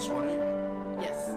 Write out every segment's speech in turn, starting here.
last one in. Yes.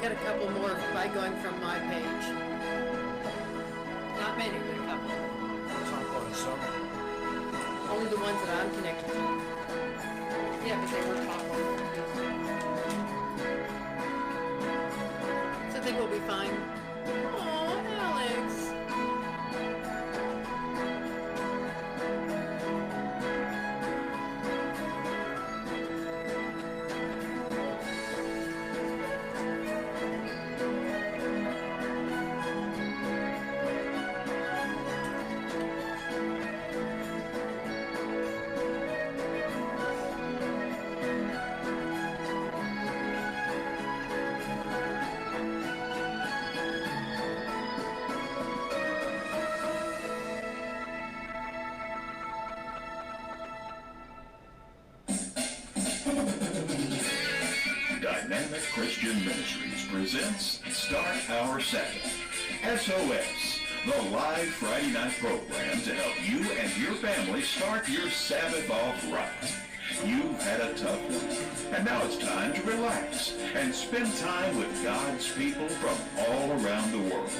Got a couple more by going from my page. Not many, but a couple. Top one, some. Only the ones that I'm connected to. Yeah, because they were top one. So I think we'll be fine. Oh, Alex. Ultimate Christian Ministries presents Start Our Sabbath, SOS, the live Friday night program to help you and your family start your Sabbath off right. You've had a tough one, and now it's time to relax and spend time with God's people from all around the world.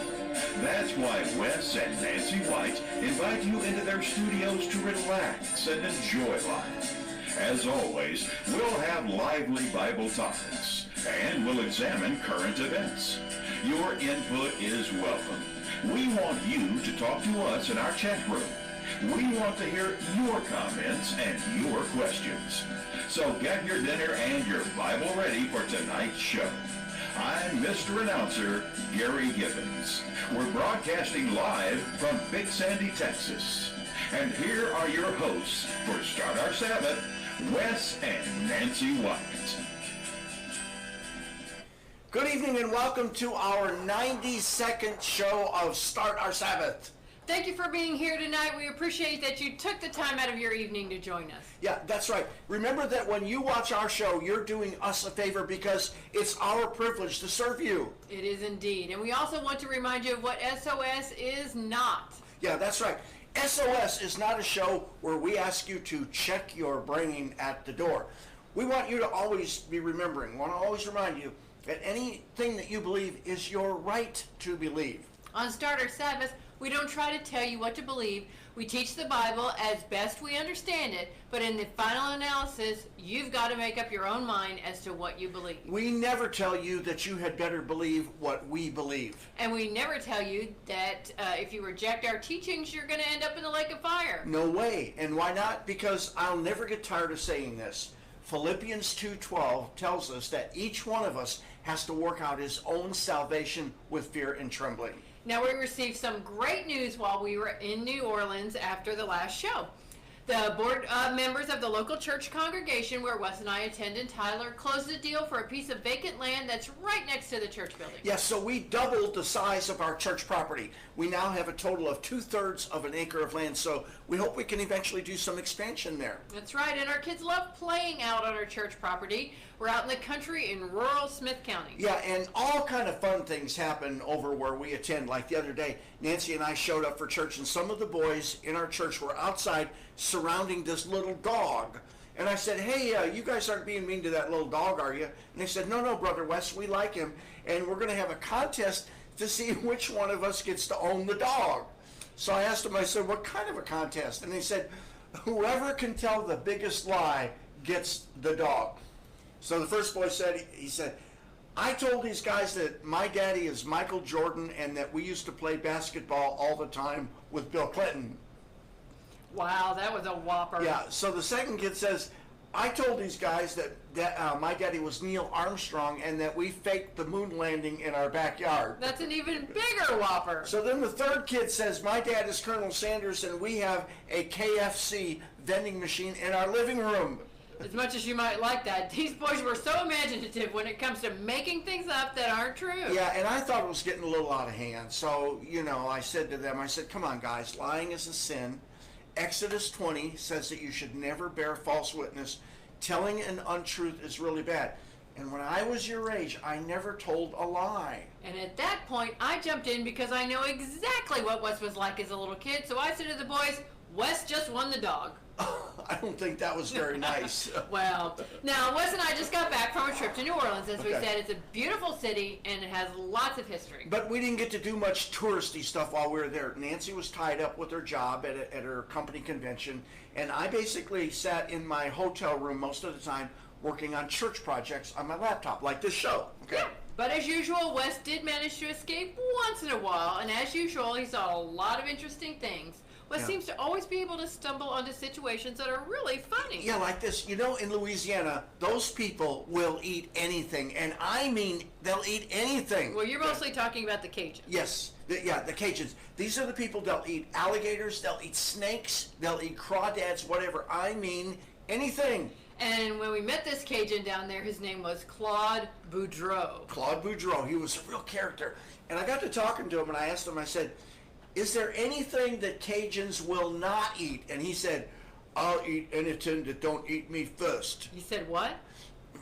That's why Wes and Nancy White invite you into their studios to relax and enjoy life. As always, we'll have lively Bible topics, and we'll examine current events. Your input is welcome. We want you to talk to us in our chat room. We want to hear your comments and your questions. So get your dinner and your Bible ready for tonight's show. I'm Mr. Announcer, Gary Gibbons. We're broadcasting live from Big Sandy, Texas. And here are your hosts for Start Our Sabbath, Wes and Nancy White. Good evening and welcome to our 92nd show of Start Our Sabbath. Thank you for being here tonight. We appreciate that you took the time out of your evening to join us. Yeah, that's right. Remember that when you watch our show, you're doing us a favor because it's our privilege to serve you. It is indeed. And we also want to remind you of what SOS is not. Yeah, that's right. SOS is not a show where we ask you to check your brain at the door. We want you to always be remembering, we want to always remind you that anything that you believe is your right to believe. On Start Our Sabbath, we don't try to tell you what to believe. We teach the Bible as best we understand it, but in the final analysis, you've got to make up your own mind as to what you believe. We never tell you that you had better believe what we believe. And we never tell you that if you reject our teachings, you're going to end up in the lake of fire. No way. And why not? Because I'll never get tired of saying this. Philippians 2:12 tells us that each one of us has to work out his own salvation with fear and trembling. Now, we received some great news while we were in New Orleans after the last show. The board members of the local church congregation where Wes and I attend in Tyler closed a deal for a piece of vacant land that's right next to the church building. Yes, so we doubled the size of our church property. We now have a total of 2/3 of an acre of land, so we hope we can eventually do some expansion there. That's right, and our kids love playing out on our church property. We're out in the country in rural Smith County. Yeah, and all kind of fun things happen over where we attend. Like the other day, Nancy and I showed up for church, and some of the boys in our church were outside surrounding this little dog. And I said, hey, you guys aren't being mean to that little dog, are you? And they said, no, Brother Wes, we like him, and we're going to have a contest to see which one of us gets to own the dog. So I asked them, I said, what kind of a contest? And they said, whoever can tell the biggest lie gets the dog. So the first boy said, he said, I told these guys that my daddy is Michael Jordan and that we used to play basketball all the time with Bill Clinton. Wow, that was a whopper. Yeah, so the second kid says, I told these guys that my daddy was Neil Armstrong and that we faked the moon landing in our backyard. That's an even bigger whopper. So then the third kid says, my dad is Colonel Sanders and we have a KFC vending machine in our living room. As much as you might like that, these boys were so imaginative when it comes to making things up that aren't true. Yeah, and I thought it was getting a little out of hand. So, I said to them, come on, guys, lying is a sin. Exodus 20 says that you should never bear false witness. Telling an untruth is really bad. And when I was your age, I never told a lie. And at that point, I jumped in because I know exactly what Wes was like as a little kid. So I said to the boys, Wes just won the dog. I don't think that was very nice. Well, now Wes and I just got back from a trip to New Orleans. As we said, it's a beautiful city and it has lots of history. But we didn't get to do much touristy stuff while we were there. Nancy was tied up with her job at her company convention, and I basically sat in my hotel room most of the time working on church projects on my laptop, like this show. Okay. Yeah. But as usual, Wes did manage to escape once in a while, and as usual, he saw a lot of interesting things. Wes seems to always be able to stumble onto situations that are really funny. Yeah, like this. In Louisiana, those people will eat anything, and I mean they'll eat anything. Well, you're mostly talking about the Cajuns. Yes, the Cajuns. These are the people, they'll eat alligators, they'll eat snakes, they'll eat crawdads, whatever. I mean anything. And when we met this Cajun down there, his name was Claude Boudreaux. Claude Boudreaux, he was a real character. And I got to talking to him, and I asked him, I said, is there anything that Cajuns will not eat? And he said, I'll eat anything that don't eat me first. You said what?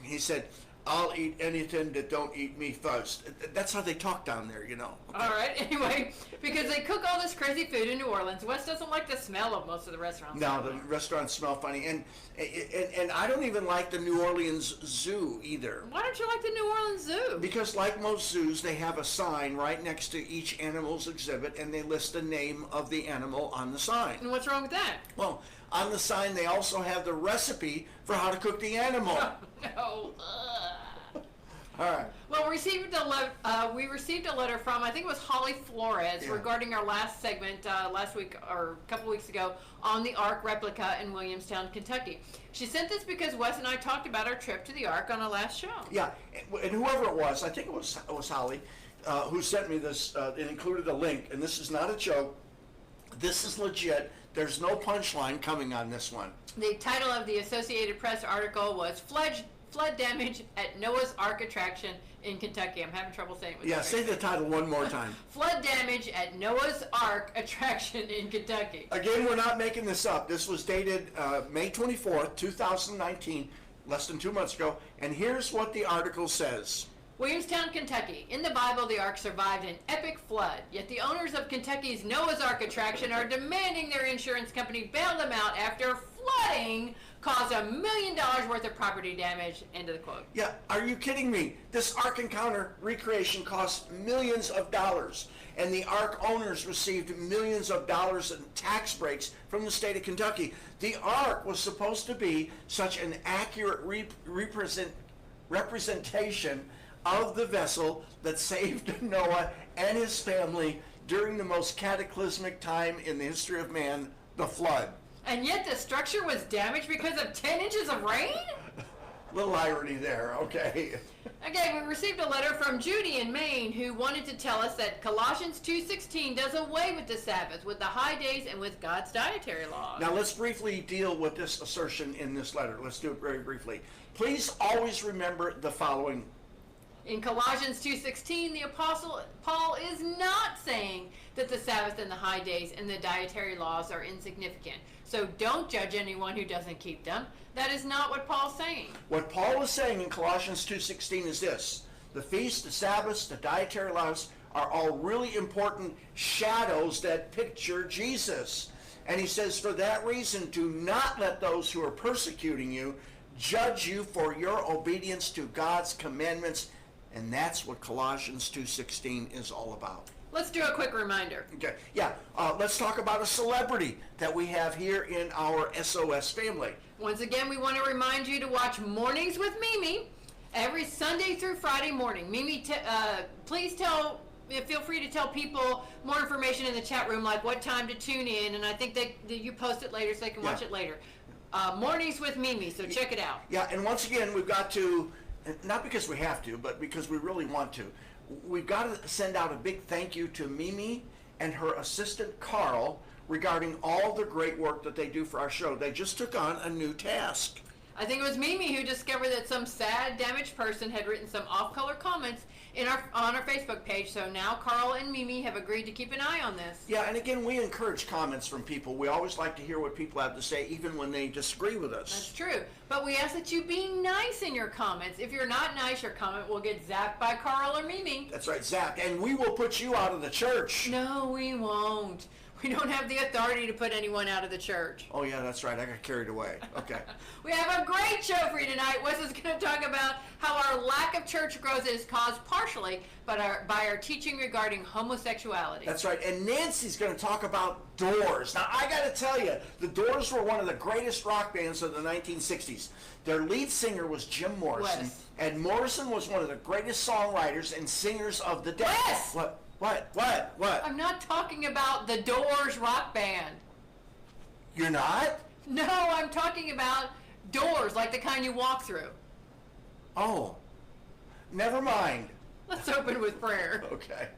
He said, I'll eat anything that don't eat me first. That's how they talk down there, you know. Okay. All right. Anyway, because they cook all this crazy food in New Orleans, Wes doesn't like the smell of most of the restaurants. No, the restaurants smell funny, and I don't even like the New Orleans Zoo either. Why don't you like the New Orleans Zoo? Because like most zoos, they have a sign right next to each animal's exhibit, and they list the name of the animal on the sign. And what's wrong with that? Well, on the sign, they also have the recipe for how to cook the animal. No. All right. Well, we received a letter from, I think it was Holly Flores, regarding our last segment last week or a couple weeks ago on the Ark replica in Williamstown, Kentucky. She sent this because Wes and I talked about our trip to the Ark on our last show. Yeah, and whoever it was, I think it was Holly, who sent me this. It included a link, and this is not a joke. This is legit. There's no punchline coming on this one. The title of the Associated Press article was Flood Damage at Noah's Ark Attraction in Kentucky. I'm having trouble saying it with Yeah, say the title one more time. Flood Damage at Noah's Ark Attraction in Kentucky. Again, we're not making this up. This was dated May 24th, 2019, less than 2 months ago. And here's what the article says. Williamstown, Kentucky. In the Bible, the Ark survived an epic flood, yet the owners of Kentucky's Noah's Ark attraction are demanding their insurance company bail them out after flooding caused $1 million worth of property damage. End of the quote. Yeah, are you kidding me? This Ark Encounter recreation cost millions of dollars, and the Ark owners received millions of dollars in tax breaks from the state of Kentucky. The Ark was supposed to be such an accurate representation of the vessel that saved Noah and his family during the most cataclysmic time in the history of man, the flood. And yet the structure was damaged because of 10 inches of rain? Little irony there, okay. Okay, we received a letter from Judy in Maine who wanted to tell us that Colossians 2:16 does away with the Sabbath, with the high days, and with God's dietary laws. Now let's briefly deal with this assertion in this letter. Let's do it very briefly. Please always remember the following. In Colossians 2:16, the Apostle Paul is not saying that the Sabbath and the high days and the dietary laws are insignificant. So don't judge anyone who doesn't keep them. That is not what Paul's saying. What Paul is saying in Colossians 2:16 is this. The feasts, the Sabbaths, the dietary laws are all really important shadows that picture Jesus. And he says, for that reason, do not let those who are persecuting you judge you for your obedience to God's commandments. And that's what Colossians 2:16 is all about. Let's do a quick reminder. Okay, yeah, let's talk about a celebrity that we have here in our SOS family. Once again, we want to remind you to watch Mornings with Mimi every Sunday through Friday morning. Mimi, please feel free to tell people more information in the chat room, like what time to tune in, and I think that you post it later so they can watch it later. Mornings with Mimi, so check it out. Yeah, and once again, we've got to, not because we have to, but because we really want to, we've got to send out a big thank you to Mimi and her assistant Carl regarding all the great work that they do for our show. They just took on a new task. I think it was Mimi who discovered that some sad, damaged person had written some off-color comments on our Facebook page. So now Carl and Mimi have agreed to keep an eye on this. Yeah, and again, we encourage comments from people. We always like to hear what people have to say, even when they disagree with us. That's true. But we ask that you be nice in your comments. If you're not nice, your comment will get zapped by Carl or Mimi. That's right, Zach. And we will put you out of the church. No, we won't. We don't have the authority to put anyone out of the church. Oh, yeah, that's right. I got carried away. Okay. We have a great show for you tonight. Wes is going to talk about how our lack of church growth is caused partially by our teaching regarding homosexuality. That's right. And Nancy's going to talk about Doors. Now, I got to tell you, the Doors were one of the greatest rock bands of the 1960s. Their lead singer was Jim Morrison. Wes. And Morrison was one of the greatest songwriters and singers of the day. Wes! What? I'm not talking about the Doors rock band. You're not? No, I'm talking about doors, like the kind you walk through. Oh, never mind. Let's open with prayer. Okay.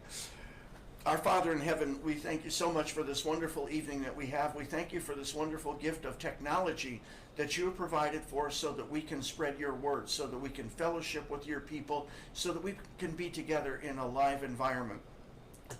Our Father in heaven, we thank you so much for this wonderful evening that we have. We thank you for this wonderful gift of technology that you have provided for us so that we can spread your word, so that we can fellowship with your people, so that we can be together in a live environment.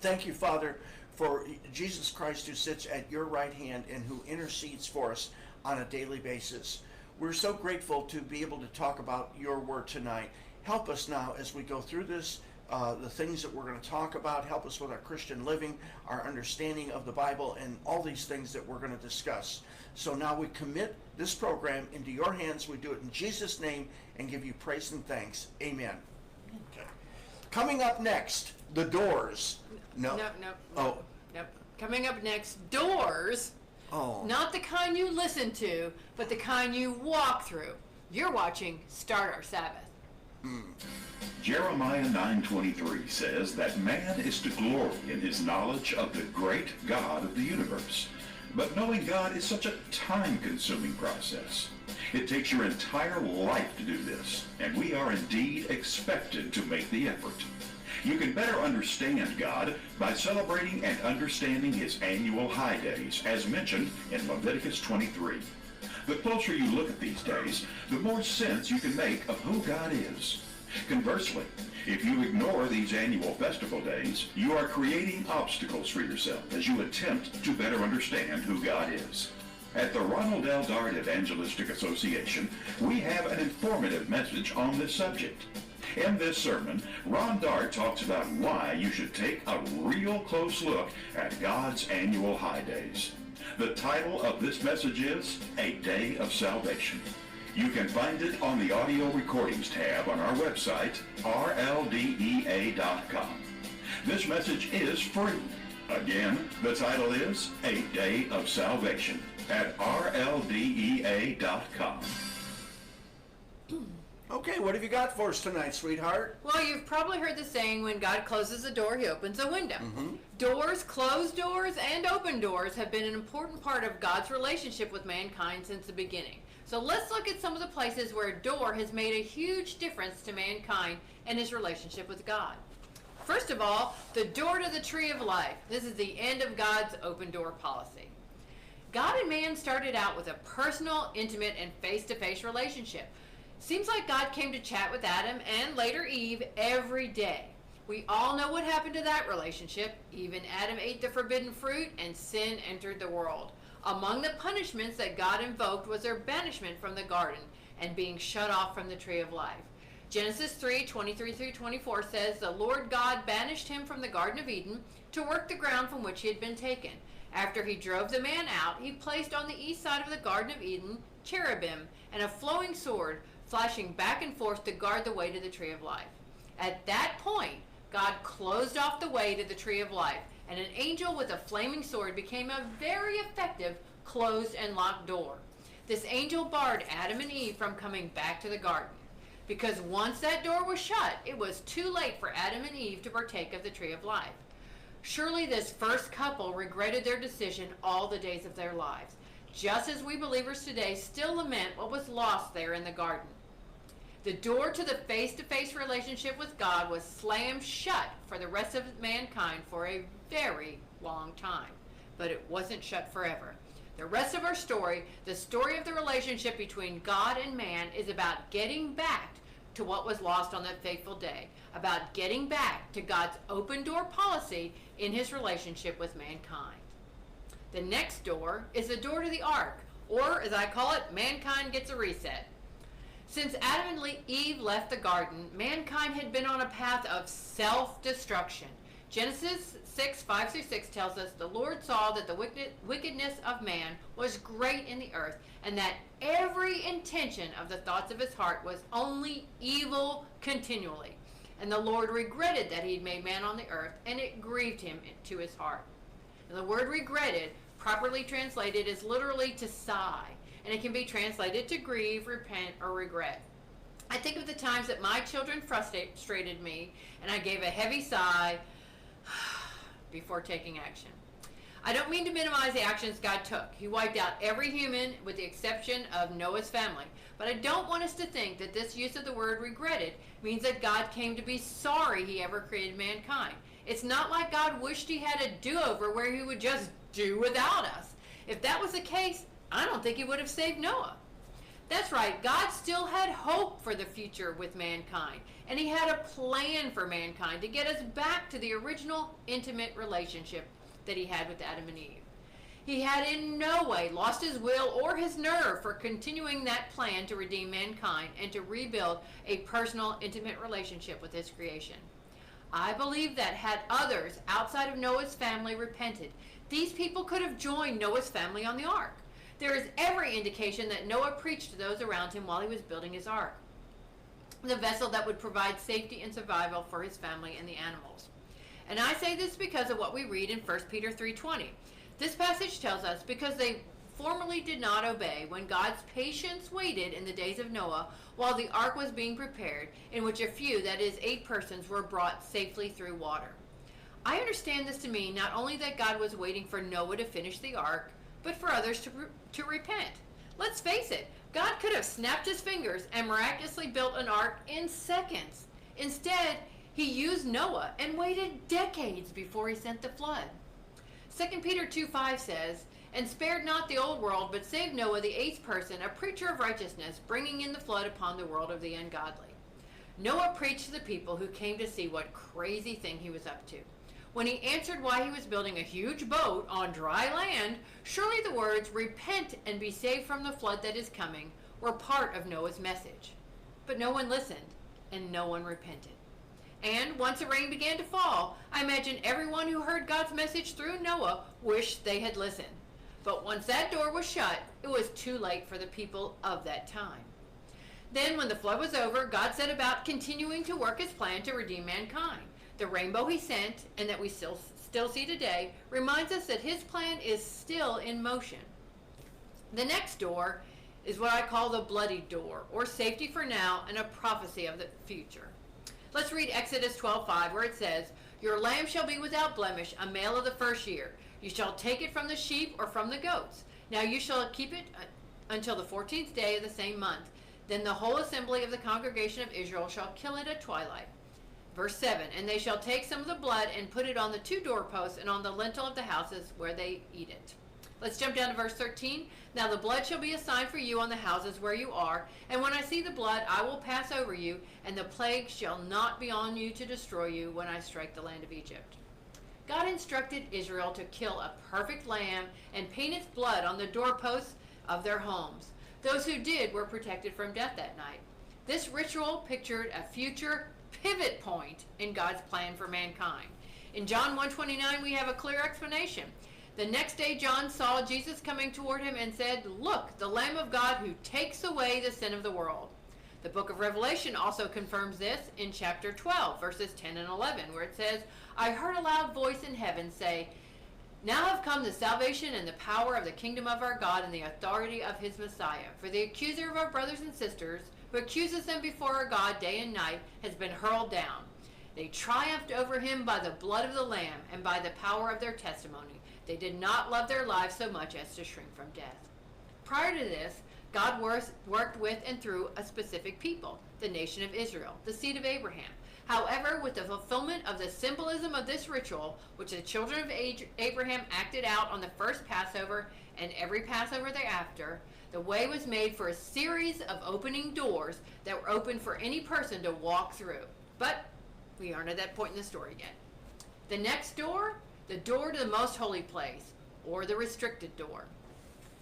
Thank you, Father, for Jesus Christ who sits at your right hand and who intercedes for us on a daily basis. We're so grateful to be able to talk about your word tonight. help us now as we go through this, the things that we're going to talk about. Help us with our Christian living, our understanding of the Bible, and all these things that we're going to discuss. So now we commit this program into your hands. We do it in Jesus' name and give you praise and thanks. Amen. Okay. Coming up next, the Doors. No. No. Coming up next, doors. Oh. Not the kind you listen to, but the kind you walk through. You're watching Start Our Sabbath. Jeremiah 9:23 says that man is to glory in his knowledge of the great God of the universe. But knowing God is such a time-consuming process. It takes your entire life to do this, and we are indeed expected to make the effort. You can better understand God by celebrating and understanding his annual high days, as mentioned in Leviticus 23. The closer you look at these days, the more sense you can make of who God is. Conversely, if you ignore these annual festival days, you are creating obstacles for yourself as you attempt to better understand who God is. At the Ronald L. Dart Evangelistic Association, we have an informative message on this subject. In this sermon, Ron Dart talks about why you should take a real close look at God's annual high days. The title of this message is A Day of Salvation. You can find it on the audio recordings tab on our website, rldea.com. This message is free. Again, the title is A Day of Salvation at rldea.com. Okay, what have you got for us tonight, sweetheart? Well, you've probably heard the saying, when God closes a door, he opens a window. Mm-hmm. Doors, closed doors, and open doors have been an important part of God's relationship with mankind since the beginning. So let's look at some of the places where a door has made a huge difference to mankind and his relationship with God. First of all, the door to the tree of life. This is the end of God's open door policy. God and man started out with a personal, intimate, and face-to-face relationship. Seems like God came to chat with Adam and later Eve every day. We all know what happened to that relationship. Even Adam ate the forbidden fruit and sin entered the world. Among the punishments that God invoked was their banishment from the garden and being shut off from the tree of life. Genesis 3:23-24 says, "The Lord God banished him from the Garden of Eden to work the ground from which he had been taken. After he drove the man out, he placed on the east side of the Garden of Eden cherubim and a flowing sword flashing back and forth to guard the way to the tree of life." At that point, God closed off the way to the tree of life, and an angel with a flaming sword became a very effective closed and locked door. This angel barred Adam and Eve from coming back to the garden, because once that door was shut, it was too late for Adam and Eve to partake of the tree of life. Surely this first couple regretted their decision all the days of their lives, just as we believers today still lament what was lost there in the garden. The door to the face-to-face relationship with God was slammed shut for the rest of mankind for a very long time, but it wasn't shut forever. The rest of our story, the story of the relationship between God and man, is about getting back to what was lost on that fateful day, about getting back to God's open door policy in his relationship with mankind. The next door is the door to the ark, or as I call it, mankind gets a reset. Since Adam and Eve left the garden, mankind had been on a path of self-destruction. Genesis 6:5-6 tells us, "The Lord saw that the wickedness of man was great in the earth, and that every intention of the thoughts of his heart was only evil continually. And the Lord regretted that he had made man on the earth, and it grieved him to his heart." And the word regretted, properly translated, is literally to sigh, and it can be translated to grieve, repent, or regret. I think of the times that my children frustrated me, and I gave a heavy sigh before taking action. I don't mean to minimize the actions God took. He wiped out every human with the exception of Noah's family. But I don't want us to think that this use of the word regretted means that God came to be sorry he ever created mankind. It's not like God wished he had a do-over where he would just do without us. If that was the case, I don't think he would have saved Noah. That's right, God still had hope for the future with mankind, and he had a plan for mankind to get us back to the original intimate relationship that he had with Adam and Eve. He had in no way lost his will or his nerve for continuing that plan to redeem mankind and to rebuild a personal, intimate relationship with his creation. I believe that had others outside of Noah's family repented, these people could have joined Noah's family on the ark. There is every indication that Noah preached to those around him while he was building his ark, the vessel that would provide safety and survival for his family and the animals. And I say this because of what we read in 1 Peter 3:20. This passage tells us, because they formerly did not obey when God's patience waited in the days of Noah while the ark was being prepared, in which a few, that is 8 persons, were brought safely through water. I understand this to mean not only that God was waiting for Noah to finish the ark, but for others to repent. Let's face it, God could have snapped his fingers and miraculously built an ark in seconds. Instead, he used Noah and waited decades before he sent the flood. 2 Peter 2:5 says, "And spared not the old world, but saved Noah, the 8th person, a preacher of righteousness, bringing in the flood upon the world of the ungodly." Noah preached to the people who came to see what crazy thing he was up to. When he answered why he was building a huge boat on dry land, surely the words, "Repent and be saved from the flood that is coming," were part of Noah's message. But no one listened, and no one repented. And once the rain began to fall, I imagine everyone who heard God's message through Noah wished they had listened. But once that door was shut, it was too late for the people of that time. Then when the flood was over, God set about continuing to work his plan to redeem mankind. The rainbow he sent, and that we still see today, reminds us that his plan is still in motion. The next door is what I call the bloody door, or safety for now and a prophecy of the future. Let's read Exodus 12:5, where it says, "Your lamb shall be without blemish, a male of the first year. You shall take it from the sheep or from the goats. Now you shall keep it until the 14th day of the same month. Then the whole assembly of the congregation of Israel shall kill it at twilight." Verse 7, "And they shall take some of the blood and put it on the 2 doorposts and on the lintel of the houses where they eat it." Let's jump down to verse 13. "Now the blood shall be a sign for you on the houses where you are, and when I see the blood, I will pass over you, and the plague shall not be on you to destroy you when I strike the land of Egypt." God instructed Israel to kill a perfect lamb and paint its blood on the doorposts of their homes. Those who did were protected from death that night. This ritual pictured a future pivot point in God's plan for mankind. In John 1:29, we have a clear explanation. "The next day John saw Jesus coming toward him and said, 'Look, the Lamb of God who takes away the sin of the world.'" The book of Revelation also confirms this in chapter 12, verses 10 and 11, where it says, "I heard a loud voice in heaven say, 'Now have come the salvation and the power of the kingdom of our God and the authority of his Messiah. For the accuser of our brothers and sisters, who accuses them before our God day and night, has been hurled down. They triumphed over him by the blood of the Lamb and by the power of their testimony. They did not love their lives so much as to shrink from death.'" Prior to this, God worked with and through a specific people, the nation of Israel, the seed of Abraham. However, with the fulfillment of the symbolism of this ritual, which the children of Abraham acted out on the first Passover and every Passover thereafter, the way was made for a series of opening doors that were open for any person to walk through. But we aren't at that point in the story yet. The next door, the door to the most holy place, or the restricted door.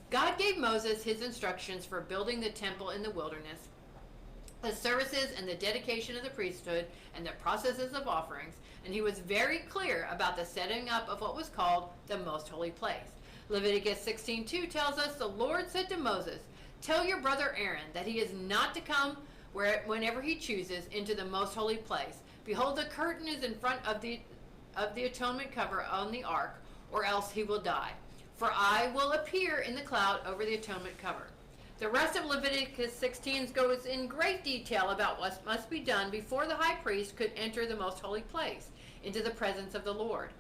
God gave Moses his instructions for building the temple in the wilderness, the services and the dedication of the priesthood, and the processes of offerings, and he was very clear about the setting up of what was called the most holy place. Leviticus 16:2 tells us, "The Lord said to Moses, 'Tell your brother Aaron that he is not to come whenever he chooses into the most holy place. Behold, the curtain is in front of the atonement cover on the ark, or else he will die. For I will appear in the cloud over the atonement cover.'" The rest of Leviticus 16 goes in great detail about what must be done before the high priest could enter the most holy place, into the presence of the Lord.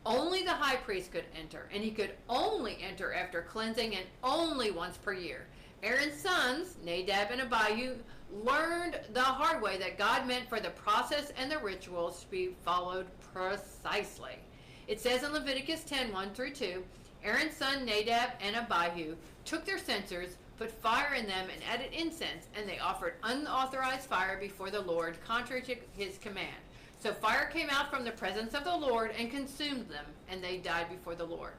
Only the high priest could enter, and he could only enter after cleansing, and only once per year. Aaron's sons, Nadab and Abihu, learned the hard way that God meant for the process and the rituals to be followed precisely. It says in Leviticus 10:1-2, "Aaron's son Nadab and Abihu took their censers, put fire in them, and added incense, and they offered unauthorized fire before the Lord, contrary to his command. So fire came out from the presence of the Lord and consumed them, and they died before the Lord."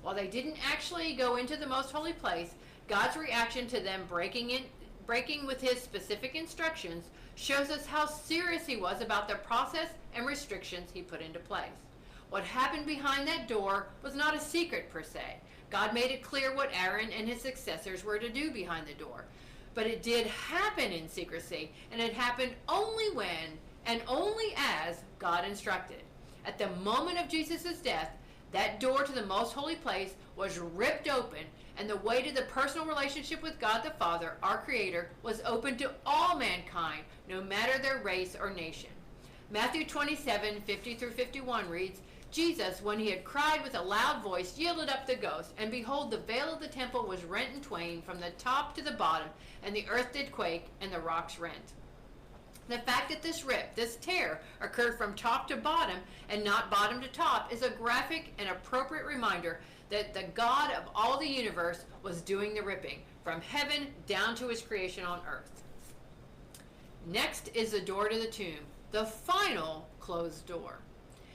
While they didn't actually go into the most holy place, God's reaction to them breaking with his specific instructions shows us how serious he was about the process and restrictions he put into place. What happened behind that door was not a secret per se. God made it clear what Aaron and his successors were to do behind the door. But it did happen in secrecy, and it happened only when and only as God instructed. At the moment of Jesus' death, that door to the most holy place was ripped open, and the way to the personal relationship with God the Father, our Creator, was open to all mankind, no matter their race or nation. Matthew 27:50-51 reads, Jesus, when he had cried with a loud voice, yielded up the ghost, and behold, the veil of the temple was rent in twain from the top to the bottom, and the earth did quake, and the rocks rent. The fact that this rip, this tear, occurred from top to bottom and not bottom to top is a graphic and appropriate reminder that the God of all the universe was doing the ripping, from heaven down to his creation on earth. Next is the door to the tomb, the final closed door.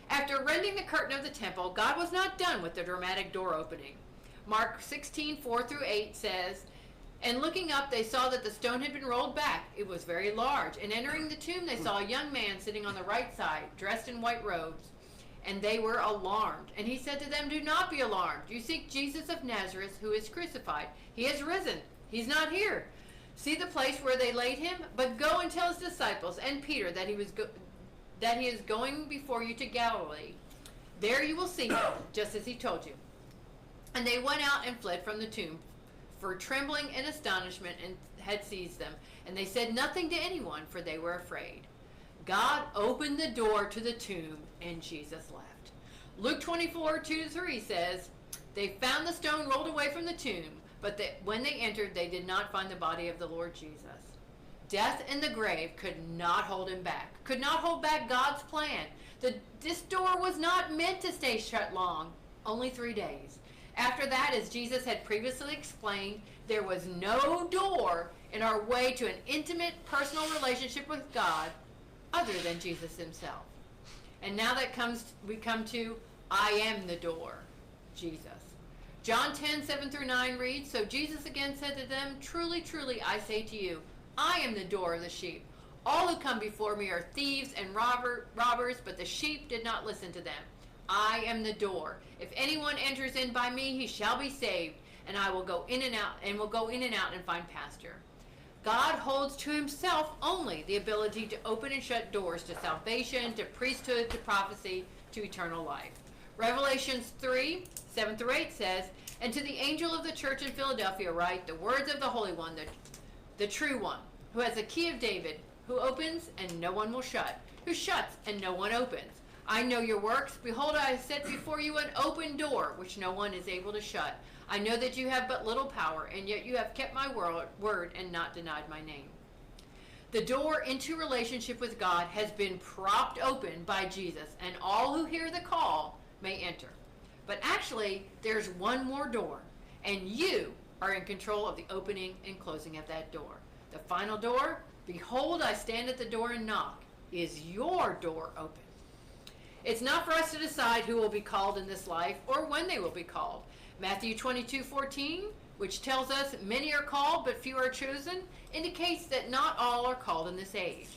After rending the curtain of the temple, God was not done with the dramatic door opening. Mark 16:4-8 says, and looking up, they saw that the stone had been rolled back. It was very large. And entering the tomb, they saw a young man sitting on the right side, dressed in white robes. And they were alarmed. And he said to them, do not be alarmed. You seek Jesus of Nazareth, who is crucified. He has risen. He's not here. See the place where they laid him? But go and tell his disciples and Peter that he is going before you to Galilee. There you will see him, just as he told you. And they went out and fled from the tomb, for trembling and astonishment had seized them, and they said nothing to anyone, for they were afraid. God opened the door to the tomb, and Jesus left. Luke 24:2-3 says, they found the stone rolled away from the tomb, but when they entered, they did not find the body of the Lord Jesus. Death and the grave could not hold him back, could not hold back God's plan. This door was not meant to stay shut long, only 3 days. After that, as Jesus had previously explained, there was no door in our way to an intimate, personal relationship with God other than Jesus himself. And now we come to, I am the door, Jesus. John 10:7-9 reads, so Jesus again said to them, truly, truly, I say to you, I am the door of the sheep. All who come before me are thieves and robbers, but the sheep did not listen to them. I am the door. If anyone enters in by me, he shall be saved, and I will go in and out, and find pasture. God holds to himself only the ability to open and shut doors to salvation, to priesthood, to prophecy, to eternal life. Revelations 3:7-8 says, and to the angel of the church in Philadelphia write the words of the Holy One, the true one, who has the key of David, who opens and no one will shut, who shuts and no one opens. I know your works. Behold, I have set before you an open door, which no one is able to shut. I know that you have but little power, and yet you have kept my word and not denied my name. The door into relationship with God has been propped open by Jesus, and all who hear the call may enter. But actually, there's one more door, and you are in control of the opening and closing of that door. The final door, behold, I stand at the door and knock. Is your door open? It's not for us to decide who will be called in this life or when they will be called. Matthew 22:14, which tells us many are called but few are chosen, indicates that not all are called in this age.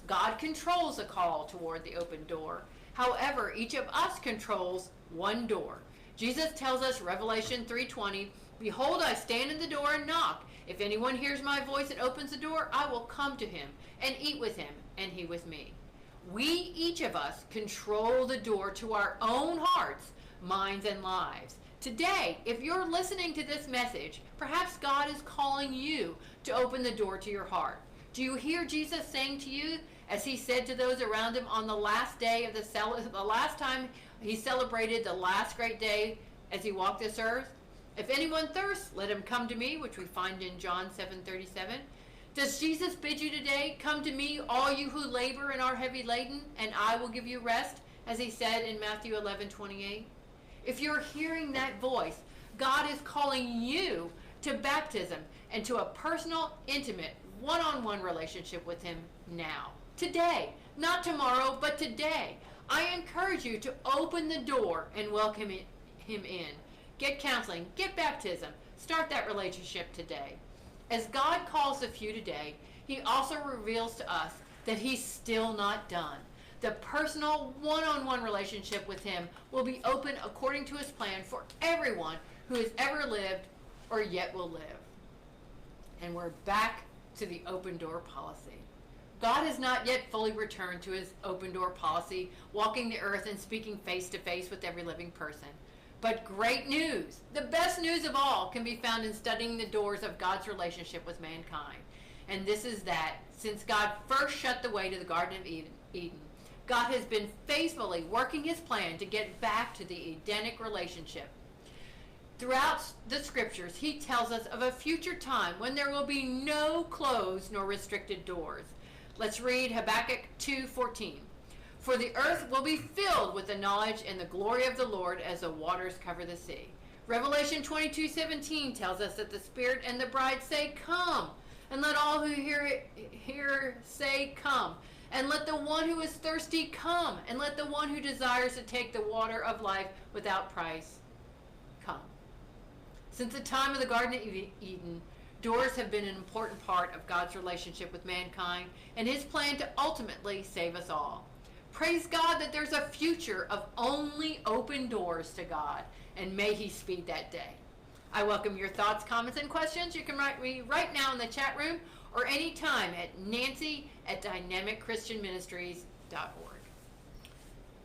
God controls the call toward the open door. However, each of us controls one door. Jesus tells us, Revelation 3:20, behold, I stand in the door and knock. If anyone hears my voice and opens the door, I will come to him and eat with him and he with me. We, each of us, control the door to our own hearts, minds, and lives. Today, if you're listening to this message, perhaps God is calling you to open the door to your heart. Do you hear Jesus saying to you, as he said to those around him on the last day of the last time he celebrated the last great day as he walked this earth? If anyone thirsts, let him come to me, which we find in John 7:37. Does Jesus bid you today, come to me, all you who labor and are heavy laden, and I will give you rest, as he said in Matthew 11:28? If you're hearing that voice, God is calling you to baptism and to a personal, intimate, one-on-one relationship with him now. Today. Not tomorrow, but today. I encourage you to open the door and welcome him in. Get counseling, get baptism, start that relationship today. As God calls a few today, he also reveals to us that he's still not done. The personal one-on-one relationship with him will be open according to his plan for everyone who has ever lived or yet will live. And we're back to the open door policy. God has not yet fully returned to his open door policy, walking the earth and speaking face to face with every living person. But great news, the best news of all, can be found in studying the doors of God's relationship with mankind. And this is that since God first shut the way to the Garden of Eden, God has been faithfully working his plan to get back to the Edenic relationship. Throughout the scriptures, he tells us of a future time when there will be no closed nor restricted doors. Let's read Habakkuk 2:14. For the earth will be filled with the knowledge and the glory of the Lord as the waters cover the sea. Revelation 22:17 tells us that the Spirit and the bride say, "Come," and let all who hear say, "Come." And let the one who is thirsty come, and let the one who desires to take the water of life without price come. Since the time of the Garden of Eden, doors have been an important part of God's relationship with mankind and his plan to ultimately save us all. Praise God that there's a future of only open doors to God, and may he speed that day. I welcome your thoughts, comments, and questions. You can write me right now in the chat room or anytime at nancy@dynamicchristianministries.org.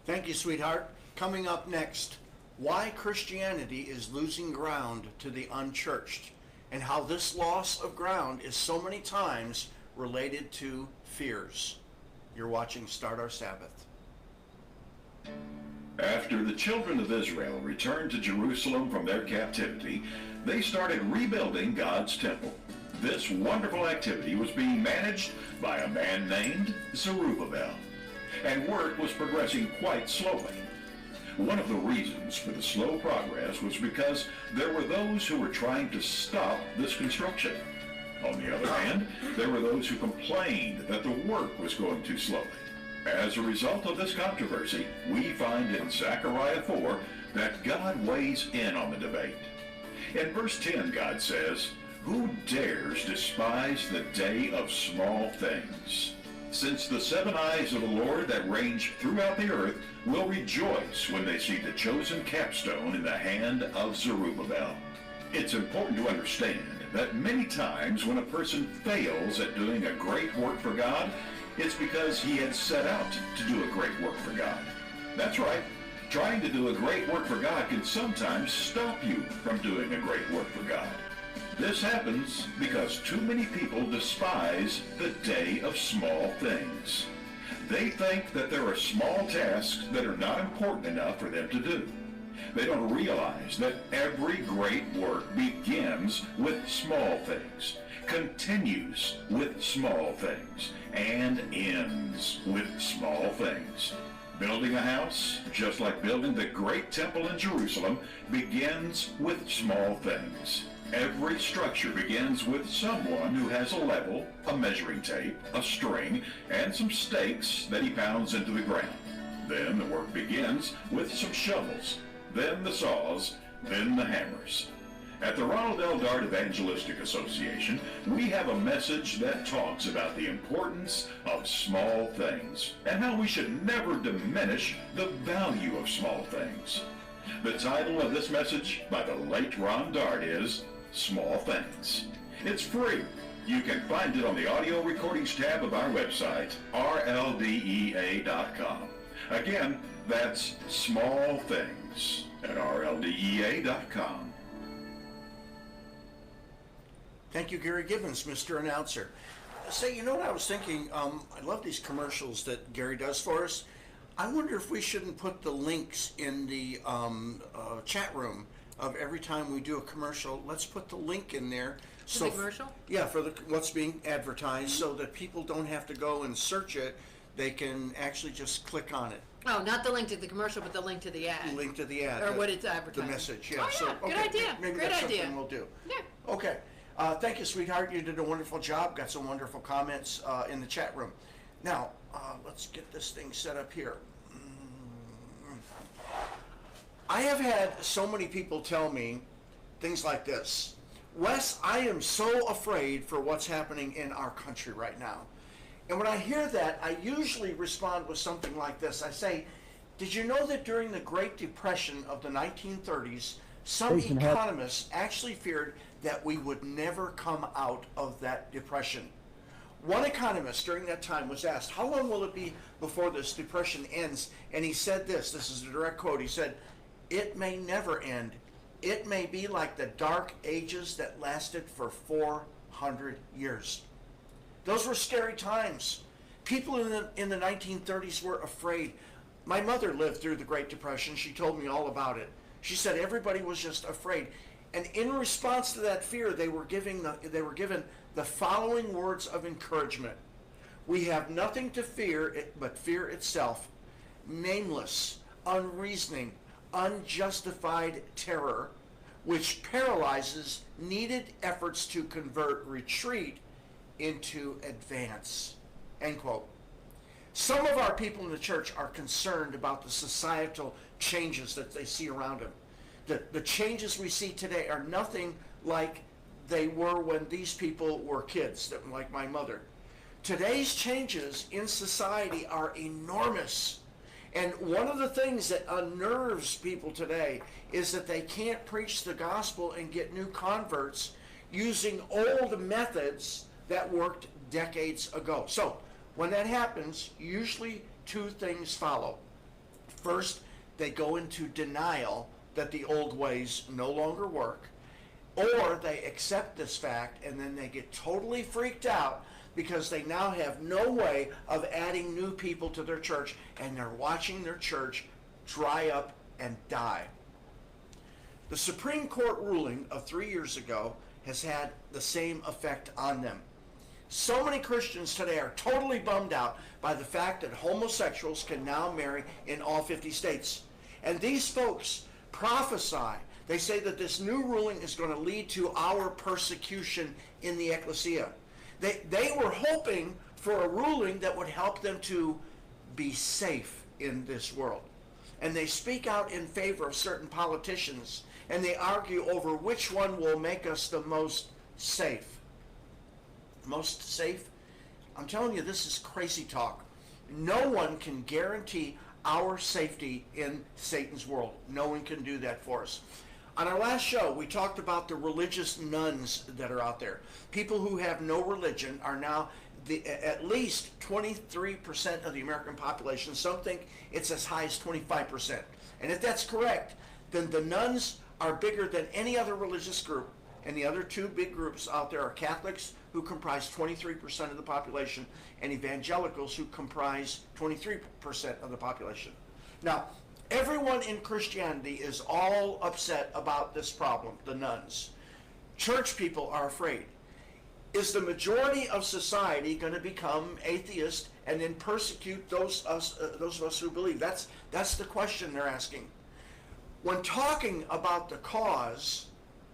Thank you, sweetheart. Coming up next, why Christianity is losing ground to the unchurched, and how this loss of ground is so many times related to fears. You're watching Start Our Sabbath. After the children of Israel returned to Jerusalem from their captivity, they started rebuilding God's temple. This wonderful activity was being managed by a man named Zerubbabel, and work was progressing quite slowly. One of the reasons for the slow progress was because there were those who were trying to stop this construction. On the other hand, there were those who complained that the work was going too slowly. As a result of this controversy, we find in Zechariah 4 that God weighs in on the debate. In verse 10, God says, "Who dares despise the day of small things? Since the 7 eyes of the Lord that range throughout the earth will rejoice when they see the chosen capstone in the hand of Zerubbabel." It's important to understand that many times when a person fails at doing a great work for God, it's because he had set out to do a great work for God. That's right. Trying to do a great work for God can sometimes stop you from doing a great work for God. This happens because too many people despise the day of small things. They think that there are small tasks that are not important enough for them to do. They don't realize that every great work begins with small things, continues with small things, and ends with small things. Building a house, just like building the great temple in Jerusalem, begins with small things. Every structure begins with someone who has a level, a measuring tape, a string, and some stakes that he pounds into the ground. Then the work begins with some shovels, then the saws, then the hammers. At the Ronald L. Dart Evangelistic Association, we have a message that talks about the importance of small things and how we should never diminish the value of small things. The title of this message by the late Ron Dart is Small Things. It's free. You can find it on the audio recordings tab of our website, rldea.com. Again, that's Small Things at rldea.com. Thank you, Gary Gibbons, Mr. Announcer. Say, you know what I was thinking? I love these commercials that Gary does for us. I wonder if we shouldn't put the links in the chat room of every time we do a commercial. Let's put the link in there. For the commercial? Yeah, for what's being advertised, so that people don't have to go and search it. They can actually just click on it. Oh, not the link to the commercial, but the link to the ad. Link to the ad. Or what it's advertising. The message, yeah. Oh, yeah. So, Good okay, idea. Maybe Great that's idea. something we'll do. Yeah. Okay. Thank you, sweetheart. You did a wonderful job. Got some wonderful comments in the chat room. Now, let's get this thing set up here. I have had so many people tell me things like this. Wes, I am so afraid for what's happening in our country right now. And when I hear that, I usually respond with something like this. I say, did you know that during the Great Depression of the 1930s, some economists actually feared that we would never come out of that depression? One economist during that time was asked, how long will it be before this depression ends? And he said this is a direct quote, he said, it may never end. It may be like the dark ages that lasted for 400 years. Those were scary times. People in the 1930s were afraid. My mother lived through the Great Depression. She told me all about it. She said everybody was just afraid. And in response to that fear, they were given the following words of encouragement. We have nothing to fear but fear itself. Nameless, unreasoning, unjustified terror, which paralyzes needed efforts to convert retreat into advance. End quote. Some of our people in the church are concerned about the societal changes that they see around them. The changes we see today are nothing like they were when these people were kids, like my mother. Today's changes in society are enormous. And one of the things that unnerves people today is that they can't preach the gospel and get new converts using old methods that worked decades ago. So when that happens, usually two things follow. First, they go into denial that the old ways no longer work, or they accept this fact and then they get totally freaked out because they now have no way of adding new people to their church, and they're watching their church dry up and die. The Supreme Court ruling of 3 years ago has had the same effect on them. So many Christians today are totally bummed out by the fact that homosexuals can now marry in all 50 states. And these folks prophesy. They say that this new ruling is going to lead to our persecution in the ecclesia. They were hoping for a ruling that would help them to be safe in this world. And they speak out in favor of certain politicians, and they argue over which one will make us the most safe. Most safe? I'm telling you, this is crazy talk. No one can guarantee our safety in Satan's world. No one can do that for us. On our last show, we talked about the religious nuns that are out there. People who have no religion are now at least 23% of the American population. Some think it's as high as 25%. And if that's correct, then the nuns are bigger than any other religious group. And the other two big groups out there are Catholics, who comprise 23% of the population, and evangelicals, who comprise 23% of the population. Now, everyone in Christianity is all upset about this problem, the nuns. Church people are afraid. Is the majority of society going to become atheist and then persecute those of us who believe? That's the question they're asking. When talking about the cause,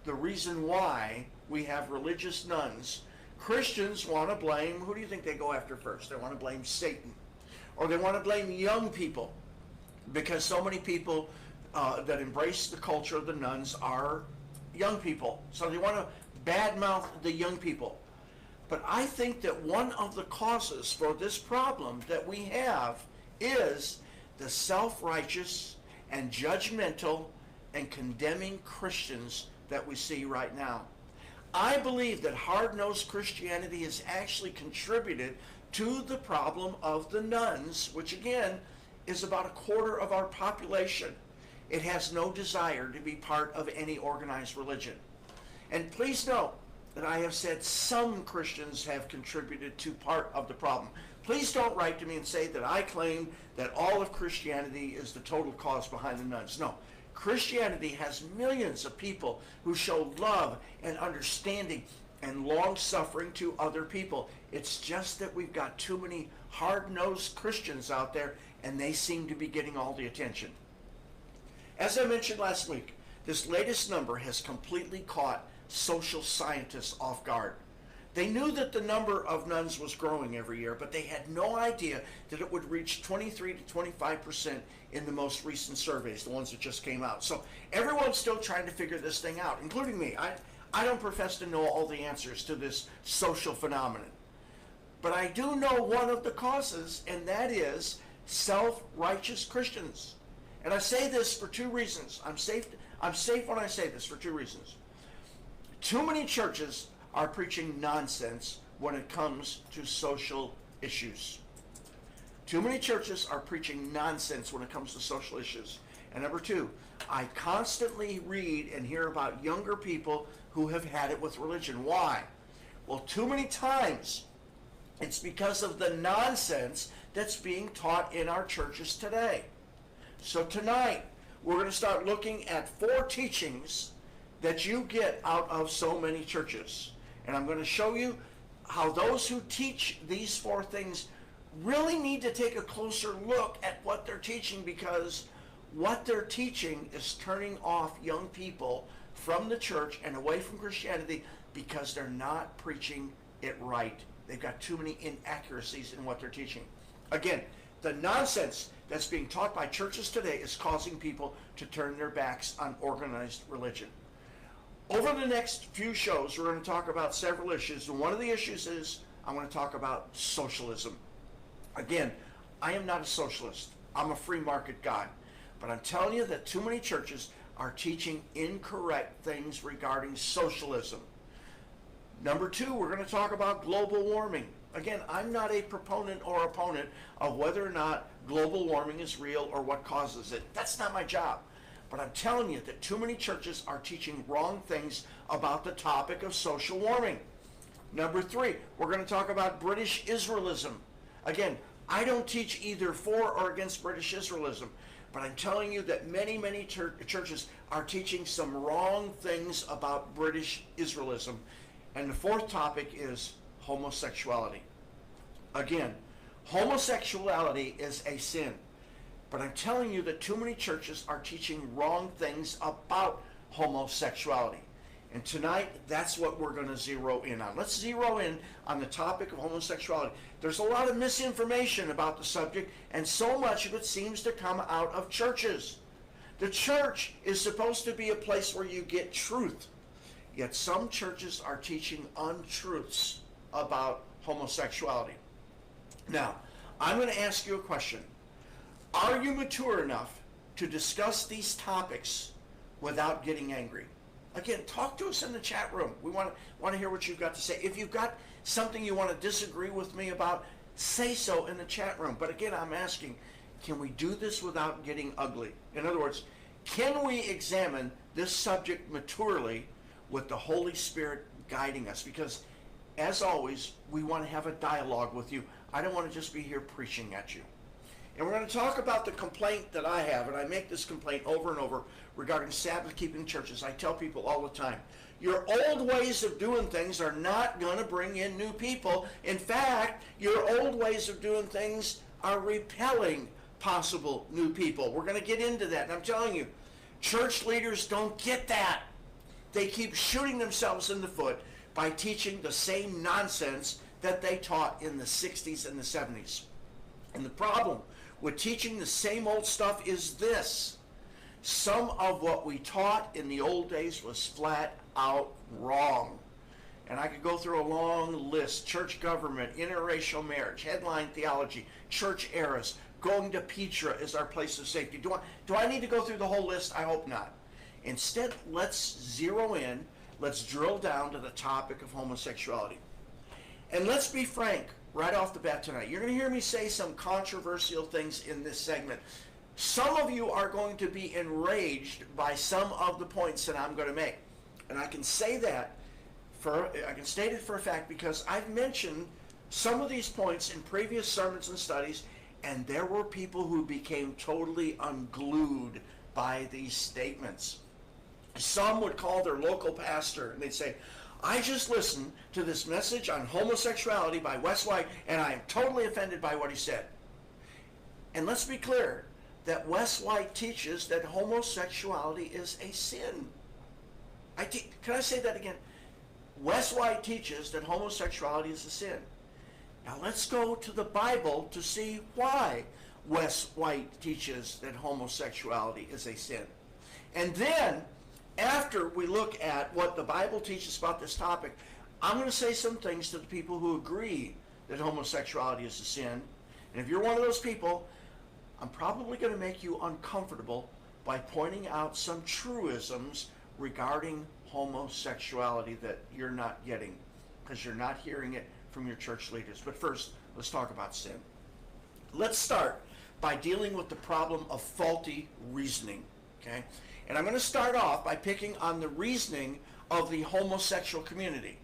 the reason why we have religious nuns, Christians want to blame, who do you think they go after first? They want to blame Satan. Or they want to blame young people, because so many people that embrace the culture of the nuns are young people. So they want to badmouth the young people. But I think that one of the causes for this problem that we have is the self-righteous and judgmental and condemning Christians that we see right now. I believe that hard-nosed Christianity has actually contributed to the problem of the nuns, which again is about a quarter of our population. It has no desire to be part of any organized religion. And please note that I have said some Christians have contributed to part of the problem. Please don't write to me and say that I claim that all of Christianity is the total cause behind the nuns. No. Christianity has millions of people who show love and understanding and long-suffering to other people. It's just that we've got too many hard-nosed Christians out there, and they seem to be getting all the attention. As I mentioned last week, this latest number has completely caught social scientists off guard. They knew that the number of nuns was growing every year, but they had no idea that it would reach 23 to 25% in the most recent surveys, the ones that just came out. So everyone's still trying to figure this thing out, including me. I don't profess to know all the answers to this social phenomenon. But I do know one of the causes, and that is self-righteous Christians. And I say this for two reasons. I'm safe when I say this for two reasons. Too many churches are preaching nonsense when it comes to social issues. Too many churches are preaching nonsense when it comes to social issues. And number two, I constantly read and hear about younger people who have had it with religion. Why? Well, too many times it's because of the nonsense that's being taught in our churches today. So tonight, we're going to start looking at 4 teachings that you get out of so many churches. And I'm going to show you how those who teach these 4 things really need to take a closer look at what they're teaching, because what they're teaching is turning off young people from the church and away from Christianity because they're not preaching it right. They've got too many inaccuracies in what they're teaching. Again, the nonsense that's being taught by churches today is causing people to turn their backs on organized religion. Over the next few shows, we're going to talk about several issues, and one of the issues is I want to talk about socialism. Again, I am not a socialist. I'm a free market guy. But I'm telling you that too many churches are teaching incorrect things regarding socialism. Number 2, we're going to talk about global warming. Again, I'm not a proponent or opponent of whether or not global warming is real or what causes it. That's not my job. But I'm telling you that too many churches are teaching wrong things about the topic of social warming. Number 3, we're going to talk about British Israelism. Again, I don't teach either for or against British Israelism, but I'm telling you that many churches are teaching some wrong things about British Israelism. And the 4th topic is homosexuality. Again, homosexuality is a sin. But I'm telling you that too many churches are teaching wrong things about homosexuality. And tonight, that's what we're going to zero in on. Let's zero in on the topic of homosexuality. There's a lot of misinformation about the subject, and so much of it seems to come out of churches. The church is supposed to be a place where you get truth. Yet some churches are teaching untruths about homosexuality. Now, I'm going to ask you a question. Are you mature enough to discuss these topics without getting angry? Again, talk to us in the chat room. We want to hear what you've got to say. If you've got something you want to disagree with me about, say so in the chat room. But again, I'm asking, can we do this without getting ugly? In other words, can we examine this subject maturely with the Holy Spirit guiding us? Because, as always, we want to have a dialogue with you. I don't want to just be here preaching at you. And we're going to talk about the complaint that I have, and I make this complaint over and over regarding Sabbath-keeping churches. I tell people all the time, your old ways of doing things are not going to bring in new people. In fact, your old ways of doing things are repelling possible new people. We're going to get into that, and I'm telling you, church leaders don't get that. They keep shooting themselves in the foot by teaching the same nonsense that they taught in the 60s and the 70s. And the problem with teaching the same old stuff is this. Some of what we taught in the old days was flat out wrong. And I could go through a long list: church government, interracial marriage, headline theology, church eras, going to Petra is our place of safety. Do I need to go through the whole list? I hope not. Instead, let's zero in, let's drill down to the topic of homosexuality. And let's be frank right off the bat tonight. You're going to hear me say some controversial things in this segment. Some of you are going to be enraged by some of the points that I'm going to make. And I can say that, I can state it for a fact, because I've mentioned some of these points in previous sermons and studies, and there were people who became totally unglued by these statements. Some would call their local pastor and they'd say, I just listened to this message on homosexuality by Wes White, and I am totally offended by what he said. And let's be clear that Wes White teaches that homosexuality is a sin. Can I say that again? Wes White teaches that homosexuality is a sin. Now let's go to the Bible to see why Wes White teaches that homosexuality is a sin. And then, after we look at what the Bible teaches about this topic, I'm going to say some things to the people who agree that homosexuality is a sin. And if you're one of those people, I'm probably going to make you uncomfortable by pointing out some truisms regarding homosexuality that you're not getting, because you're not hearing it from your church leaders. But first, let's talk about sin. Let's start by dealing with the problem of faulty reasoning, okay? And I'm going to start off by picking on the reasoning of the homosexual community.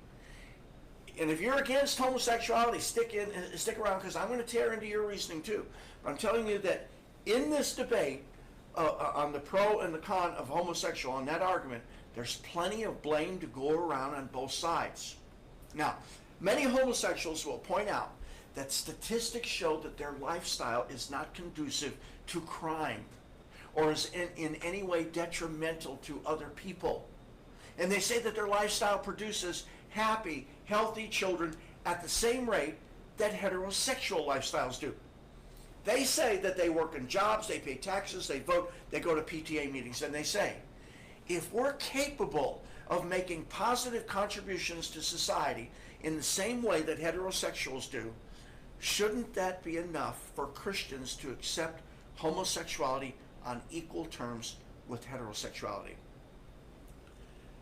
And if you're against homosexuality, stick around, because I'm going to tear into your reasoning too. But I'm telling you that in this debate on the pro and the con of homosexual, on that argument, there's plenty of blame to go around on both sides. Now, many homosexuals will point out that statistics show that their lifestyle is not conducive to crime or is in any way detrimental to other people. And they say that their lifestyle produces happy, healthy children at the same rate that heterosexual lifestyles do. They say that they work in jobs, they pay taxes, they vote, they go to PTA meetings, and they say, if we're capable of making positive contributions to society in the same way that heterosexuals do, shouldn't that be enough for Christians to accept homosexuality on equal terms with heterosexuality?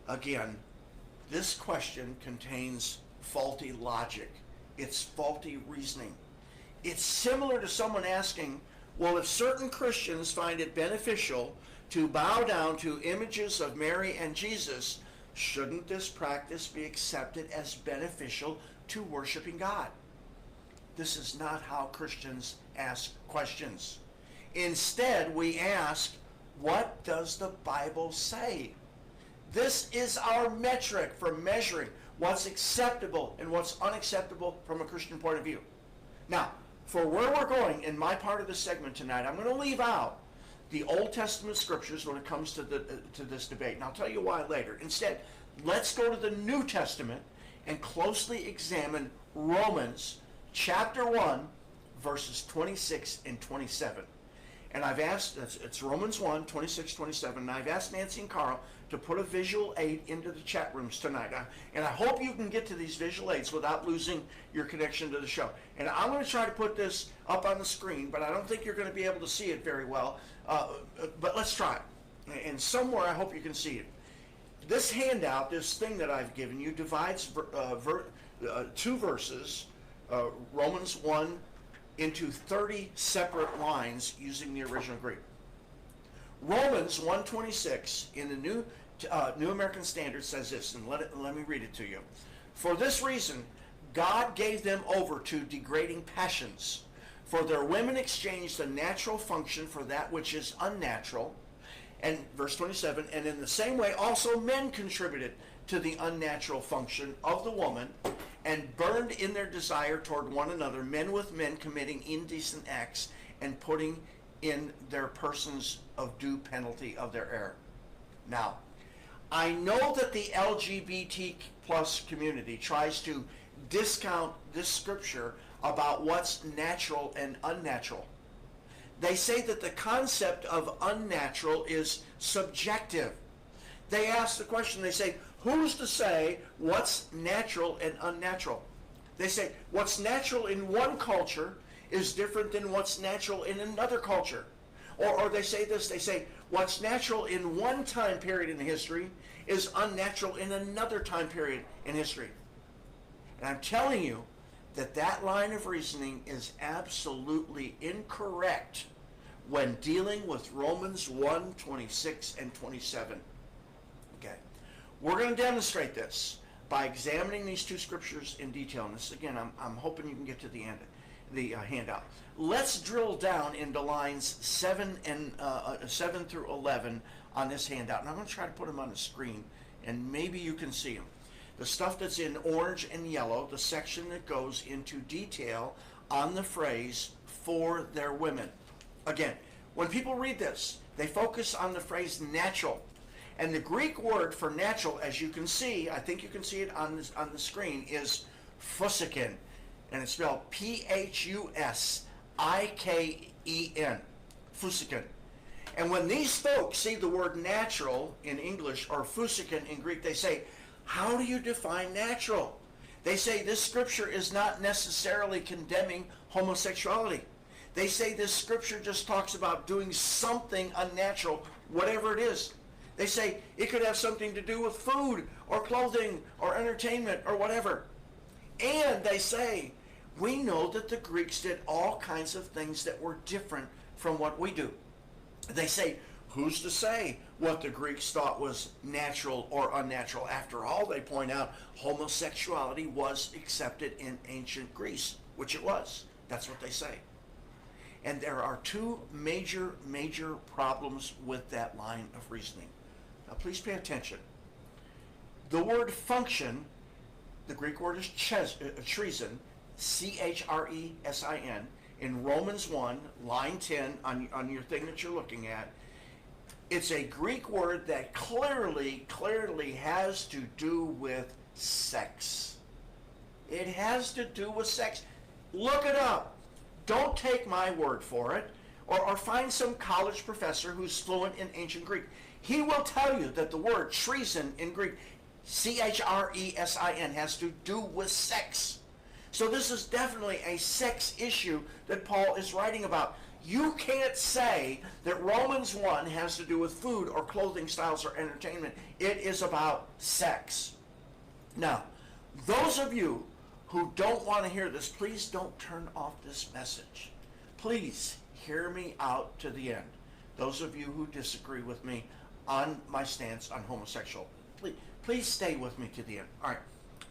Again, this question contains faulty logic. It's faulty reasoning. It's similar to someone asking, well, if certain Christians find it beneficial to bow down to images of Mary and Jesus, shouldn't this practice be accepted as beneficial to worshiping God? This is not how Christians ask questions. Instead, we ask, what does the Bible say? This is our metric for measuring what's acceptable and what's unacceptable from a Christian point of view. Now, for where we're going in my part of the segment tonight, I'm going to leave out the Old Testament scriptures when it comes to this debate, and I'll tell you why later. Instead, let's go to the New Testament and closely examine Romans chapter 1, verses 26 and 27. And I've asked, it's Romans 1, 26, 27, and I've asked Nancy and Carl to put a visual aid into the chat rooms tonight. And I hope you can get to these visual aids without losing your connection to the show. And I'm going to try to put this up on the screen, but I don't think you're going to be able to see it very well. But let's try it. And somewhere I hope you can see it. This handout, this thing that I've given you, divides two verses, Romans 1, into 30 separate lines using the original Greek. Romans 1:26 in the New American Standard says this, and let me read it to you. For this reason, God gave them over to degrading passions, for their women exchanged the natural function for that which is unnatural. And verse 27, and in the same way also men contributed to the unnatural function of the woman and burned in their desire toward one another, men with men committing indecent acts and putting in their persons of due penalty of their error. Now, I know that the LGBT plus community tries to discount this scripture about what's natural and unnatural. They say that the concept of unnatural is subjective. They ask the question, they say, who's to say what's natural and unnatural? They say what's natural in one culture is different than what's natural in another culture. Or they say this, they say what's natural in one time period in history is unnatural in another time period in history. And I'm telling you that that line of reasoning is absolutely incorrect when dealing with Romans 1, 26 and 27. Okay. We're going to demonstrate this by examining these two scriptures in detail. And this, again, I'm hoping you can get to the end, the handout. Let's drill down into lines 7 through 11 on this handout. And I'm going to try to put them on the screen, and maybe you can see them. The stuff that's in orange and yellow, the section that goes into detail on the phrase, for their women. Again, when people read this, they focus on the phrase natural. And the Greek word for natural, as you can see, I think you can see it on the screen, is physiken. And it's spelled P-H-U-S-I-K-E-N. Physiken. And when these folks see the word natural in English or physiken in Greek, they say, how do you define natural? They say this scripture is not necessarily condemning homosexuality. They say this scripture just talks about doing something unnatural, whatever it is. They say it could have something to do with food or clothing or entertainment or whatever. And they say, we know that the Greeks did all kinds of things that were different from what we do. They say, who's to say what the Greeks thought was natural or unnatural? After all, they point out, homosexuality was accepted in ancient Greece, which it was. That's what they say. And there are two major problems with that line of reasoning. Now, please pay attention. The word function, the Greek word is treason, C-H-R-E-S-I-N, in Romans 1, line 10, on your thing that you're looking at. It's a Greek word that clearly has to do with sex. It has to do with sex. Look it up. Don't take my word for it, or find some college professor who's fluent in ancient Greek. He will tell you that the word treason in Greek, C-H-R-E-S-I-N, has to do with sex. So this is definitely a sex issue that Paul is writing about. You can't say that Romans 1 has to do with food or clothing styles or entertainment. It is about sex. Now, those of you who don't want to hear this, please don't turn off this message. Please hear me out to the end. Those of you who disagree with me on my stance on homosexual, please stay with me to the end. All right.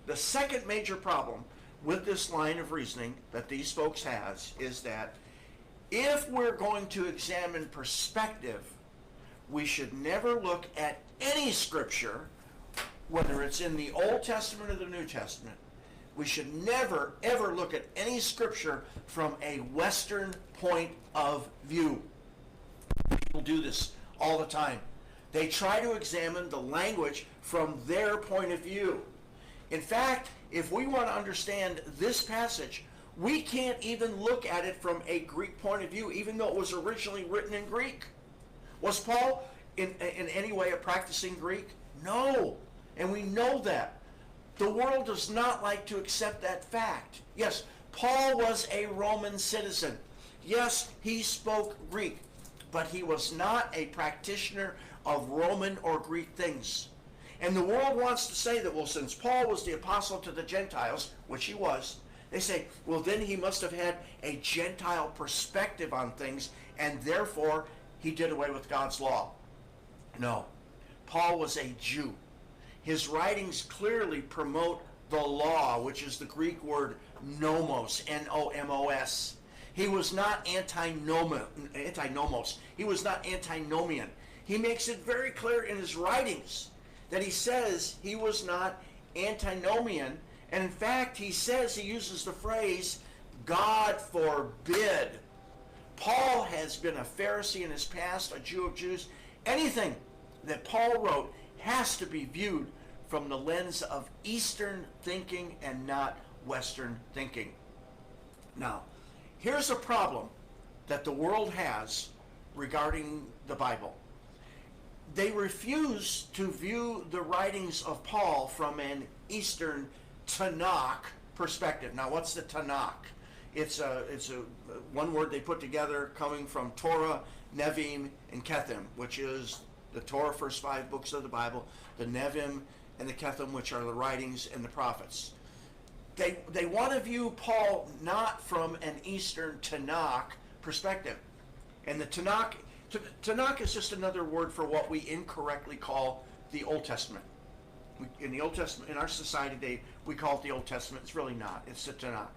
The second major problem with this line of reasoning that these folks has is that if we're going to examine perspective, we should never look at any scripture, whether it's in the Old Testament or the New Testament. We should never, ever look at any scripture from a Western point of view. People do this all the time. They try to examine the language from their point of view. In fact, if we want to understand this passage, we can't even look at it from a Greek point of view, even though it was originally written in Greek. Was Paul in any way a practicing Greek? No. And we know that. The world does not like to accept that fact. Yes, Paul was a Roman citizen. Yes, he spoke Greek, but he was not a practitioner of Roman or Greek things. And the world wants to say that, well, since Paul was the apostle to the Gentiles, which he was, they say, well, then he must have had a Gentile perspective on things, and therefore he did away with God's law. No, Paul was a Jew. His writings clearly promote the law, which is the Greek word nomos, N-O-M-O-S. He was not antinomos. He was not antinomian. He makes it very clear in his writings that he says he was not antinomian. And in fact, he says, he uses the phrase, God forbid. Paul has been a Pharisee in his past, a Jew of Jews. Anything that Paul wrote has to be viewed from the lens of Eastern thinking and not Western thinking. Now, here's a problem that the world has regarding the Bible. They refuse to view the writings of Paul from an Eastern Tanakh perspective. Now, what's the Tanakh? It's a one word they put together coming from Torah, Nevim, and Kethem, which is the Torah, first 5 books of the Bible, the Nevim and the Kethem, which are the writings and the prophets. They want to view Paul not from an Eastern Tanakh perspective. And the Tanakh is just another word for what we incorrectly call the Old Testament. In the Old Testament, in our society, we call it the Old Testament. It's really not. It's the Tanakh.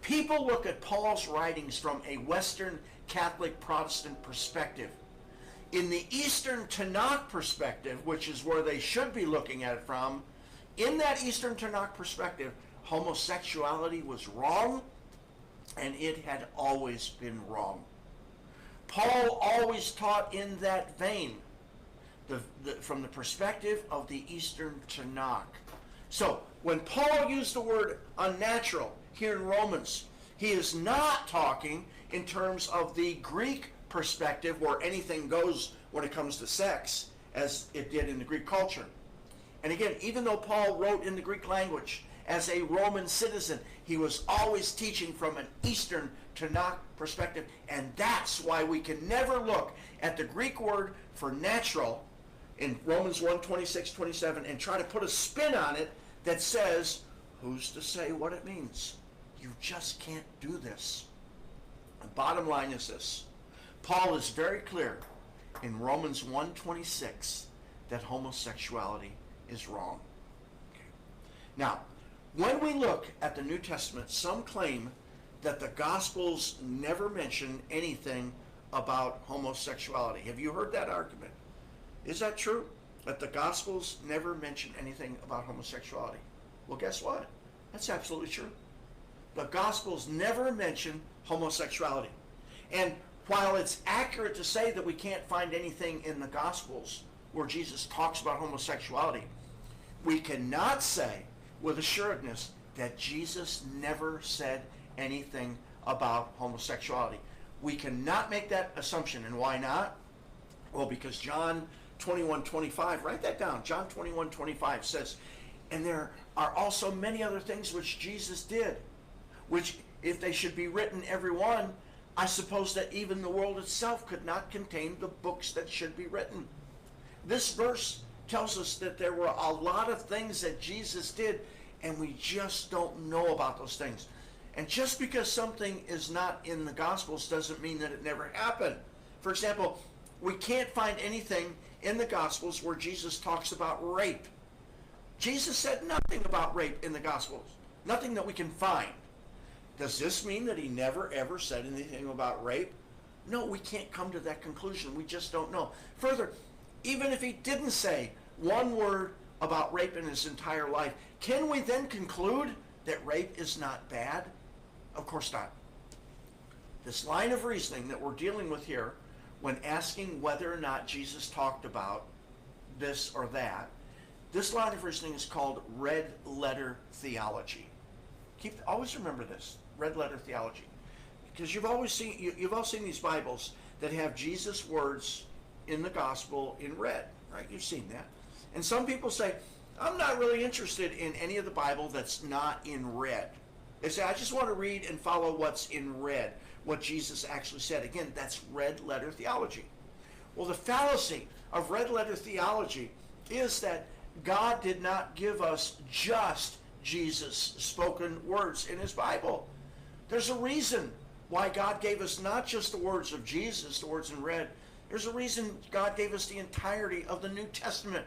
People look at Paul's writings from a Western Catholic Protestant perspective. In the Eastern Tanakh perspective, which is where they should be looking at it from, in that Eastern Tanakh perspective, homosexuality was wrong, and it had always been wrong. Paul always taught in that vein. from the perspective of the Eastern Tanakh. So when Paul used the word unnatural here in Romans, he is not talking in terms of the Greek perspective where anything goes when it comes to sex, as it did in the Greek culture. And again, even though Paul wrote in the Greek language as a Roman citizen, he was always teaching from an Eastern Tanakh perspective, and that's why we can never look at the Greek word for natural in Romans 1, 26, 27 and try to put a spin on it that says, who's to say what it means? You just can't do this. The bottom line is this. Paul is very clear in Romans 1:26 that homosexuality is wrong. Okay. Now, when we look at the New Testament, some claim that the Gospels never mention anything about homosexuality. Have you heard that argument? Is that true? That the Gospels never mention anything about homosexuality? Well, guess what? That's absolutely true. The Gospels never mention homosexuality. And while it's accurate to say that we can't find anything in the Gospels where Jesus talks about homosexuality, we cannot say with assuredness that Jesus never said anything about homosexuality. We cannot make that assumption. And why not? Well, because John 21:25, write that down. John 21:25 says, and there are also many other things which Jesus did, which if they should be written every one, I suppose that even the world itself could not contain the books that should be written. This verse tells us that there were a lot of things that Jesus did, and we just don't know about those things. And just because something is not in the Gospels doesn't mean that it never happened. For example, we can't find anything in the Gospels where Jesus talks about rape. Jesus said nothing about rape in the Gospels. Nothing that we can find. Does this mean that he never ever said anything about rape? No, we can't come to that conclusion. We just don't know. Further, even if he didn't say one word about rape in his entire life, can we then conclude that rape is not bad? Of course not. This line of reasoning that we're dealing with here, when asking whether or not Jesus talked about this or that, this line of reasoning is called red letter theology. Always remember this, red letter theology, because you've all seen these Bibles that have Jesus' words in the gospel in red, right? You've seen that. And some people say, I'm not really interested in any of the Bible that's not in red. They say, I just want to read and follow what's in red, what Jesus actually said. Again, that's red letter theology. Well, the fallacy of red letter theology is that God did not give us just Jesus' spoken words in his Bible. There's a reason why God gave us not just the words of Jesus, the words in red. There's a reason God gave us the entirety of the New Testament.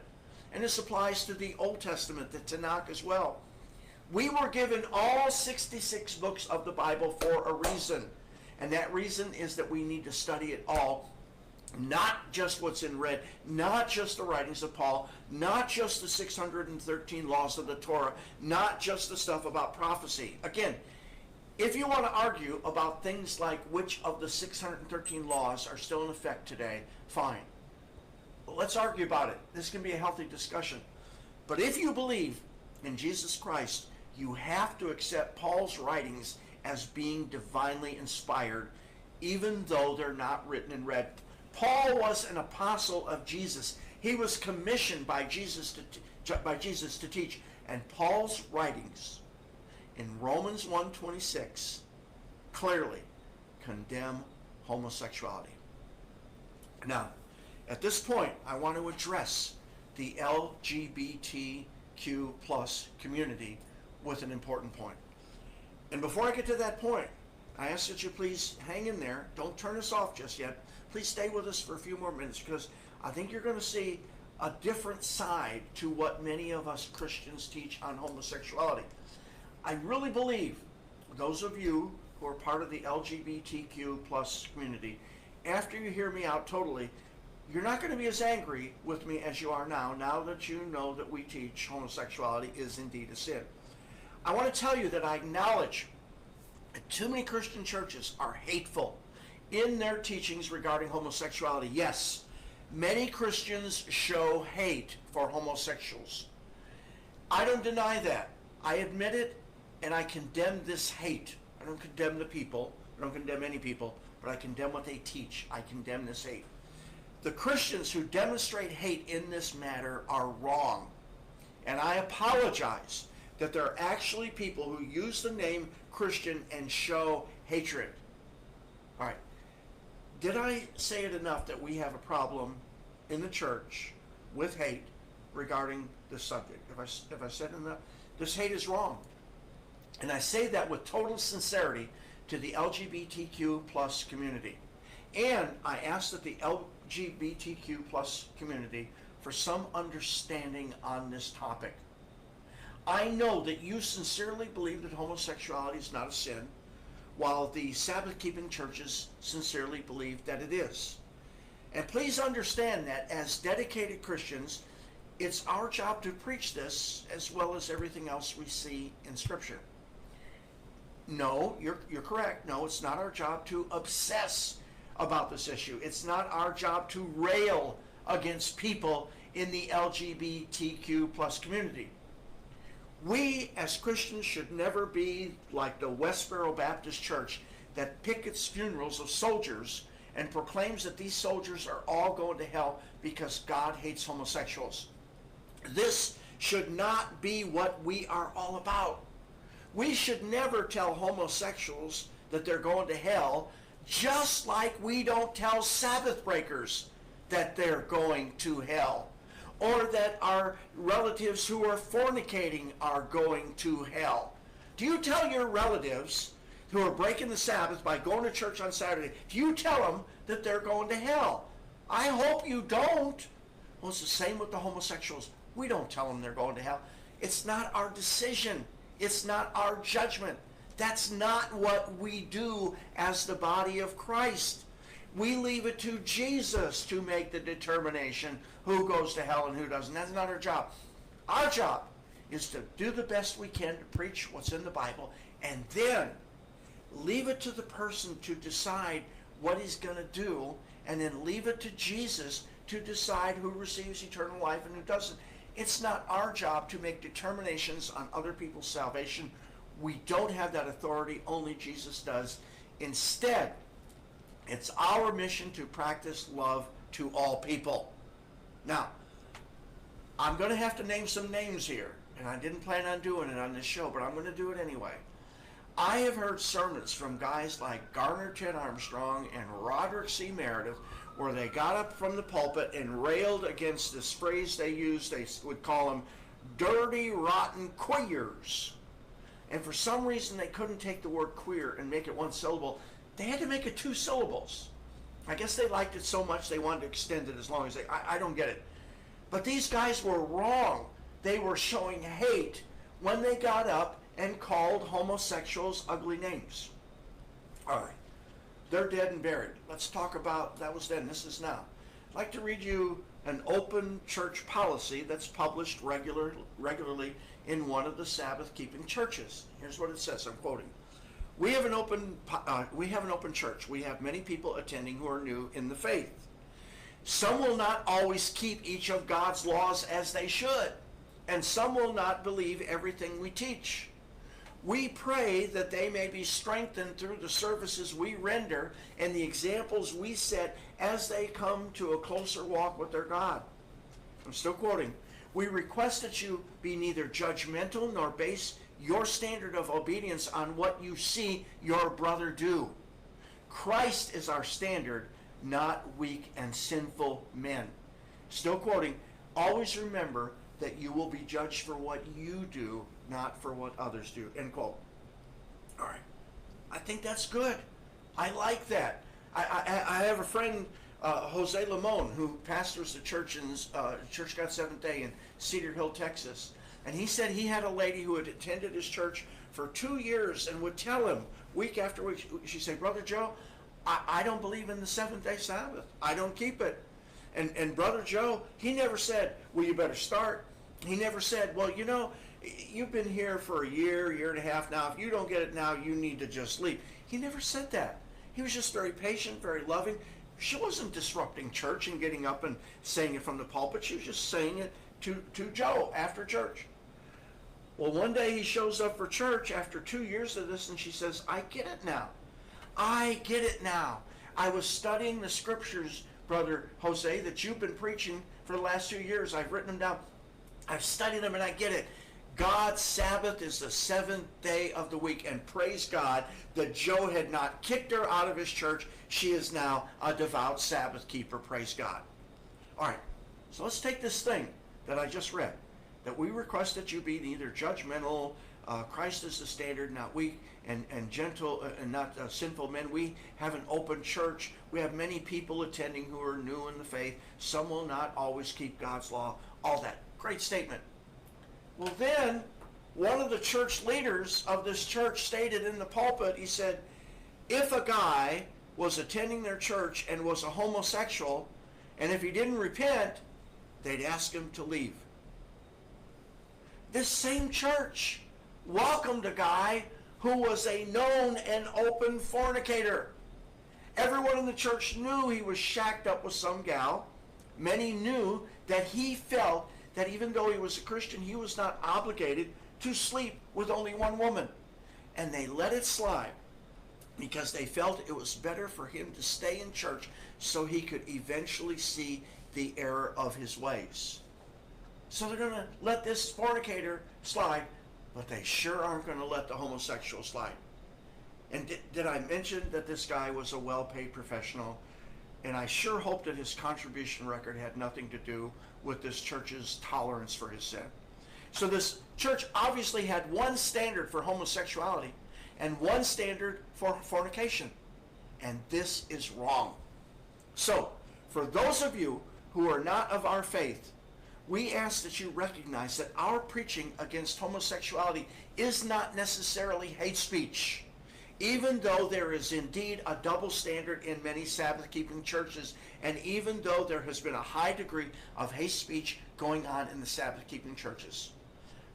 And this applies to the Old Testament, the Tanakh as well. We were given all 66 books of the Bible for a reason. And that reason is that we need to study it all. Not just what's in red, not just the writings of Paul, not just the 613 laws of the Torah, not just the stuff about prophecy. Again, if you want to argue about things like which of the 613 laws are still in effect today, fine. But let's argue about it. This can be a healthy discussion. But if you believe in Jesus Christ, you have to accept Paul's writings as being divinely inspired, even though they're not written in red. Paul was an apostle of Jesus. He was commissioned by Jesus to teach. And Paul's writings in Romans 1:26 clearly condemn homosexuality. Now, at this point, I want to address the LGBTQ plus community with an important point. And before I get to that point, I ask that you please hang in there. Don't turn us off just yet. Please stay with us for a few more minutes, because I think you're going to see a different side to what many of us Christians teach on homosexuality. I really believe those of you who are part of the LGBTQ plus community, after you hear me out totally, you're not going to be as angry with me as you are now that you know that we teach homosexuality is indeed a sin. I want to tell you that I acknowledge that too many Christian churches are hateful in their teachings regarding homosexuality. Yes, Many Christians show hate for homosexuals. I don't deny that. I admit it, and I condemn this hate. I don't condemn the people. I don't condemn any people, but I condemn what they teach. I condemn this hate. The Christians who demonstrate hate in this matter are wrong. And I apologize that there are actually people who use the name Christian and show hatred. All right. Did I say it enough that we have a problem in the church with hate regarding this subject? If I said enough, this hate is wrong. And I say that with total sincerity to the LGBTQ plus community. And I ask that the LGBTQ plus community for some understanding on this topic. I know that you sincerely believe that homosexuality is not a sin, while the Sabbath-keeping churches sincerely believe that it is. And please understand that as dedicated Christians, it's our job to preach this as well as everything else we see in Scripture. No, you're correct. No, it's not our job to obsess about this issue. It's not our job to rail against people in the LGBTQ plus community. We as Christians should never be like the Westboro Baptist Church that pickets funerals of soldiers and proclaims that these soldiers are all going to hell because God hates homosexuals. This should not be what we are all about. We should never tell homosexuals that they're going to hell, just like we don't tell Sabbath breakers that they're going to hell, or that our relatives who are fornicating are going to hell. Do you tell your relatives who are breaking the Sabbath by going to church on Saturday, do you tell them that they're going to hell? I hope you don't. Well, it's the same with the homosexuals. We don't tell them they're going to hell. It's not our decision. It's not our judgment. That's not what we do as the body of Christ. We leave it to Jesus to make the determination who goes to hell and who doesn't. That's not our job. Our job is to do the best we can to preach what's in the Bible, and then leave it to the person to decide what he's going to do, and then leave it to Jesus to decide who receives eternal life and who doesn't. It's not our job to make determinations on other people's salvation. We don't have that authority. Only Jesus does. Instead, it's our mission to practice love to all people. Now, I'm going to have to name some names here, and I didn't plan on doing it on this show, but I'm going to do it anyway. I have heard sermons from guys like Garner Ted Armstrong and Roderick C. Meredith where they got up from the pulpit and railed against this phrase they used. They would call them dirty, rotten queers. And for some reason, they couldn't take the word queer and make it one syllable. They had to make it two syllables. I guess they liked it so much they wanted to extend it as long as they... I don't get it. But these guys were wrong. They were showing hate when they got up and called homosexuals ugly names. All right. They're dead and buried. Let's talk about... That was then. This is now. I'd like to read you an open church policy that's published regularly in one of the Sabbath-keeping churches. Here's what it says. I'm quoting. We have an open church. We have many people attending who are new in the faith. Some will not always keep each of God's laws as they should, and some will not believe everything we teach. We pray that they may be strengthened through the services we render and the examples we set as they come to a closer walk with their God. I'm still quoting. We request that you be neither judgmental nor base your standard of obedience on what you see your brother do. Christ is our standard, not weak and sinful men. Still quoting. Always remember that you will be judged for what you do, not for what others do. End quote. All right. I think that's good. I like that. I have a friend, Jose Limon, who pastors the church in Church God Seventh Day in Cedar Hill, Texas. And he said he had a lady who had attended his church for 2 years and would tell him week after week, she'd say, Brother Joe, I don't believe in the seventh-day Sabbath. I don't keep it. And Brother Joe, he never said, well, you better start. He never said, well, you know, you've been here for a year and a half now. If you don't get it now, you need to just leave. He never said that. He was just very patient, very loving. She wasn't disrupting church and getting up and saying it from the pulpit. She was just saying it to Joe after church. Well, one day he shows up for church after 2 years of this, and she says, I get it now. I get it now. I was studying the scriptures, Brother Jose, that you've been preaching for the last 2 years. I've written them down. I've studied them, and I get it. God's Sabbath is the seventh day of the week, and praise God that Joe had not kicked her out of his church. She is now a devout Sabbath keeper, praise God. All right, so let's take this thing that I just read, that we request that you be neither judgmental, Christ is the standard, not weak, and gentle, and not sinful men. We have an open church. We have many people attending who are new in the faith. Some will not always keep God's law, all that. Great statement. Well, then, one of the church leaders of this church stated in the pulpit, he said, if a guy was attending their church and was a homosexual, and if he didn't repent, they'd ask him to leave. This same church welcomed a guy who was a known and open fornicator. Everyone in the church knew he was shacked up with some gal. Many knew that he felt that even though he was a Christian, he was not obligated to sleep with only one woman. And they let it slide because they felt it was better for him to stay in church so he could eventually see the error of his ways. So they're going to let this fornicator slide, but they sure aren't going to let the homosexual slide. And did I mention that this guy was a well-paid professional? And I sure hope that his contribution record had nothing to do with this church's tolerance for his sin. So this church obviously had one standard for homosexuality and one standard for fornication. And this is wrong. So, for those of you who are not of our faith, we ask that you recognize that our preaching against homosexuality is not necessarily hate speech. Even though there is indeed a double standard in many Sabbath-keeping churches, and even though there has been a high degree of hate speech going on in the Sabbath-keeping churches.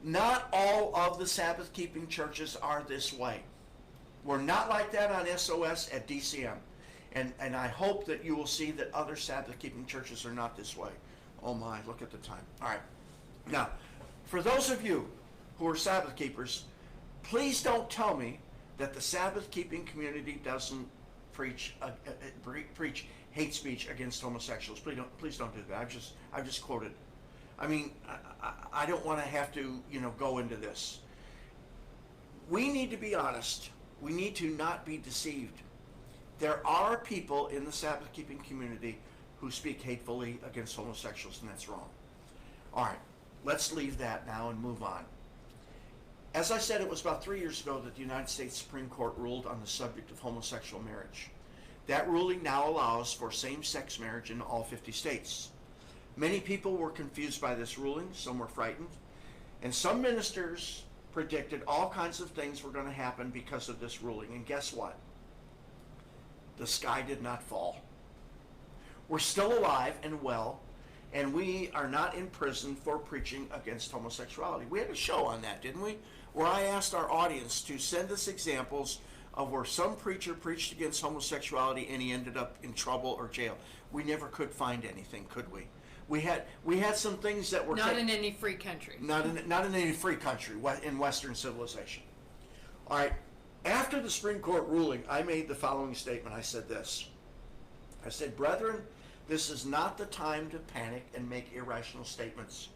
Not all of the Sabbath-keeping churches are this way. We're not like that on SOS at DCM. And I hope that you will see that other Sabbath-keeping churches are not this way. Oh my, look at the time. All right. Now, for those of you who are Sabbath keepers, please don't tell me that the Sabbath-keeping community doesn't preach hate speech against homosexuals. Please don't do that. I've just quoted. I mean, I don't want to have to, go into this. We need to be honest. We need to not be deceived. There are people in the Sabbath-keeping community who speak hatefully against homosexuals, and that's wrong. All right, let's leave that now and move on. As I said, it was about 3 years ago that the United States Supreme Court ruled on the subject of homosexual marriage. That ruling now allows for same-sex marriage in all 50 states. Many people were confused by this ruling, some were frightened, and some ministers predicted all kinds of things were going to happen because of this ruling. And guess what? The sky did not fall. We're still alive and well, and we are not in prison for preaching against homosexuality. We had a show on that, didn't we? Where I asked our audience to send us examples of where some preacher preached against homosexuality and he ended up in trouble or jail. We never could find anything, could we? We had some things that were not in any free country. Not in any free country in Western civilization. All right. After the Supreme Court ruling, I made the following statement. I said this. I said, brethren, this is not the time to panic and make irrational statements.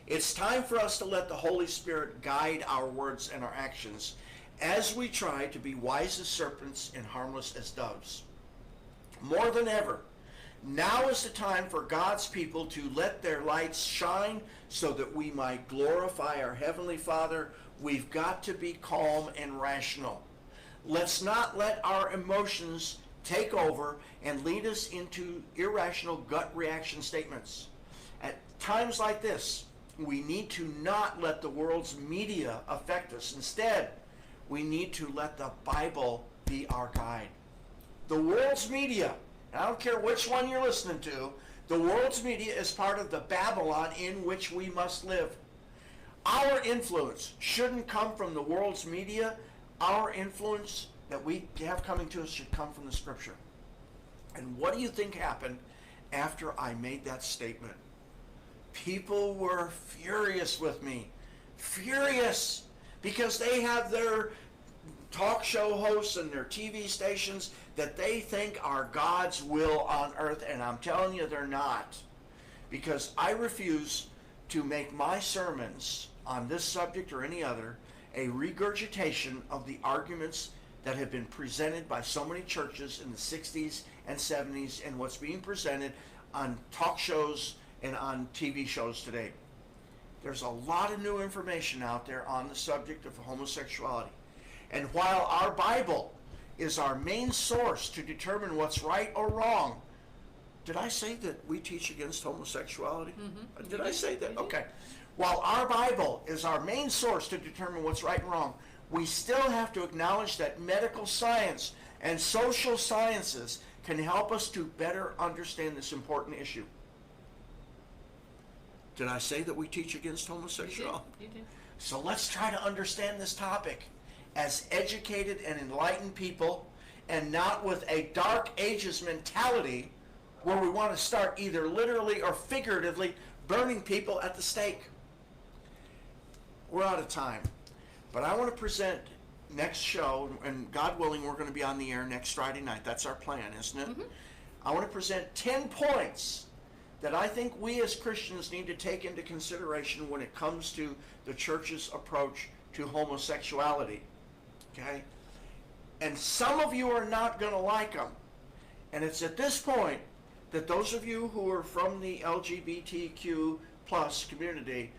It's time for us to let the Holy Spirit guide our words and our actions as we try to be wise as serpents and harmless as doves. More than ever, now is the time for God's people to let their lights shine so that we might glorify our Heavenly Father. We've got to be calm and rational. Let's not let our emotions take over and lead us into irrational gut reaction statements. At times like this, we need to not let the world's media affect us. Instead, we need to let the Bible be our guide. The world's media, and I don't care which one you're listening to, the world's media is part of the Babylon in which we must live. Our influence shouldn't come from the world's media. Our influence that we have coming to us should come from the Scripture. And what do you think happened after I made that statement? People were furious with me. Furious. Because they have their talk show hosts and their TV stations that they think are God's will on earth. And I'm telling you, they're not. Because I refuse to make my sermons on this subject or any other a regurgitation of the arguments that have been presented by so many churches in the 60s and 70s and what's being presented on talk shows and on TV shows today. There's a lot of new information out there on the subject of homosexuality. And while our Bible is our main source to determine what's right or wrong, did I say that we teach against homosexuality? Mm-hmm. Did I say that? Okay. While our Bible is our main source to determine what's right and wrong, we still have to acknowledge that medical science and social sciences can help us to better understand this important issue. Did I say that we teach against homosexuality? You did. So let's try to understand this topic as educated and enlightened people, and not with a dark ages mentality where we want to start either literally or figuratively burning people at the stake. We're out of time, but I want to present next show, and God willing, we're going to be on the air next Friday night. That's our plan, isn't it? Mm-hmm. I want to present 10 points that I think we as Christians need to take into consideration when it comes to the church's approach to homosexuality. Okay? And some of you are not going to like them. And it's at this point that those of you who are from the LGBTQ plus community,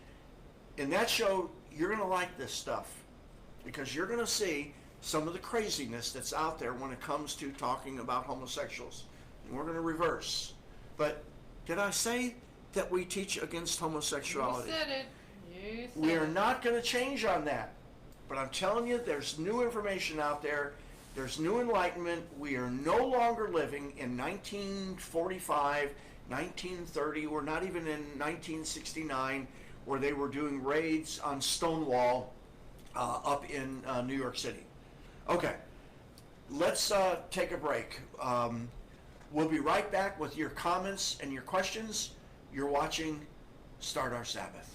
in that show, you're going to like this stuff. Because you're going to see some of the craziness that's out there when it comes to talking about homosexuals. And we're going to reverse. But did I say that we teach against homosexuality? You said it. You said we are not going to change on that. But I'm telling you, there's new information out there. There's new enlightenment. We are no longer living in 1945, 1930. We're not even in 1969, where they were doing raids on Stonewall up in New York City. Okay, let's take a break. We'll be right back with your comments and your questions. You're watching Start Our Sabbath.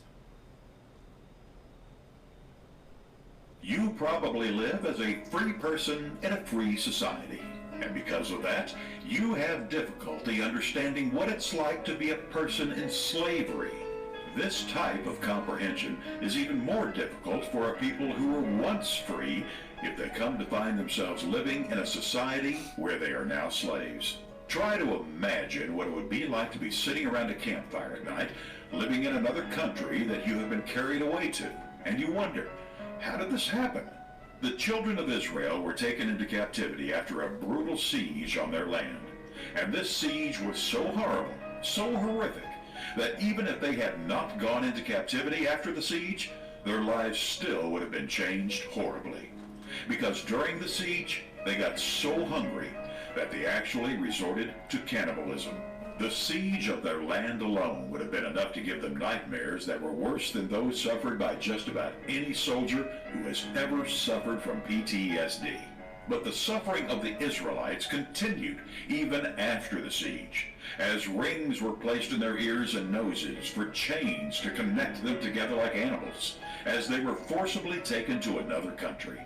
You probably live as a free person in a free society. And because of that, you have difficulty understanding what it's like to be a person in slavery. This type of comprehension is even more difficult for a people who were once free if they come to find themselves living in a society where they are now slaves. Try to imagine what it would be like to be sitting around a campfire at night, living in another country that you have been carried away to, and you wonder, how did this happen? The children of Israel were taken into captivity after a brutal siege on their land. And this siege was so horrible, so horrific, that even if they had not gone into captivity after the siege, their lives still would have been changed horribly. Because during the siege, they got so hungry that they actually resorted to cannibalism. The siege of their land alone would have been enough to give them nightmares that were worse than those suffered by just about any soldier who has ever suffered from PTSD. But the suffering of the Israelites continued even after the siege, as rings were placed in their ears and noses for chains to connect them together like animals, as they were forcibly taken to another country.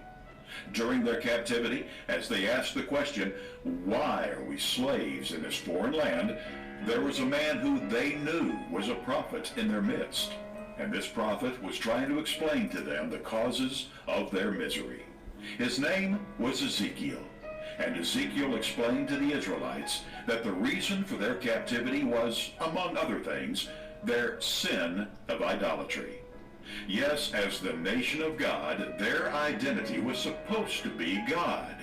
During their captivity, as they asked the question, why are we slaves in this foreign land, there was a man who they knew was a prophet in their midst. And this prophet was trying to explain to them the causes of their misery. His name was Ezekiel. And Ezekiel explained to the Israelites that the reason for their captivity was, among other things, their sin of idolatry. Yes, as the nation of God, their identity was supposed to be God,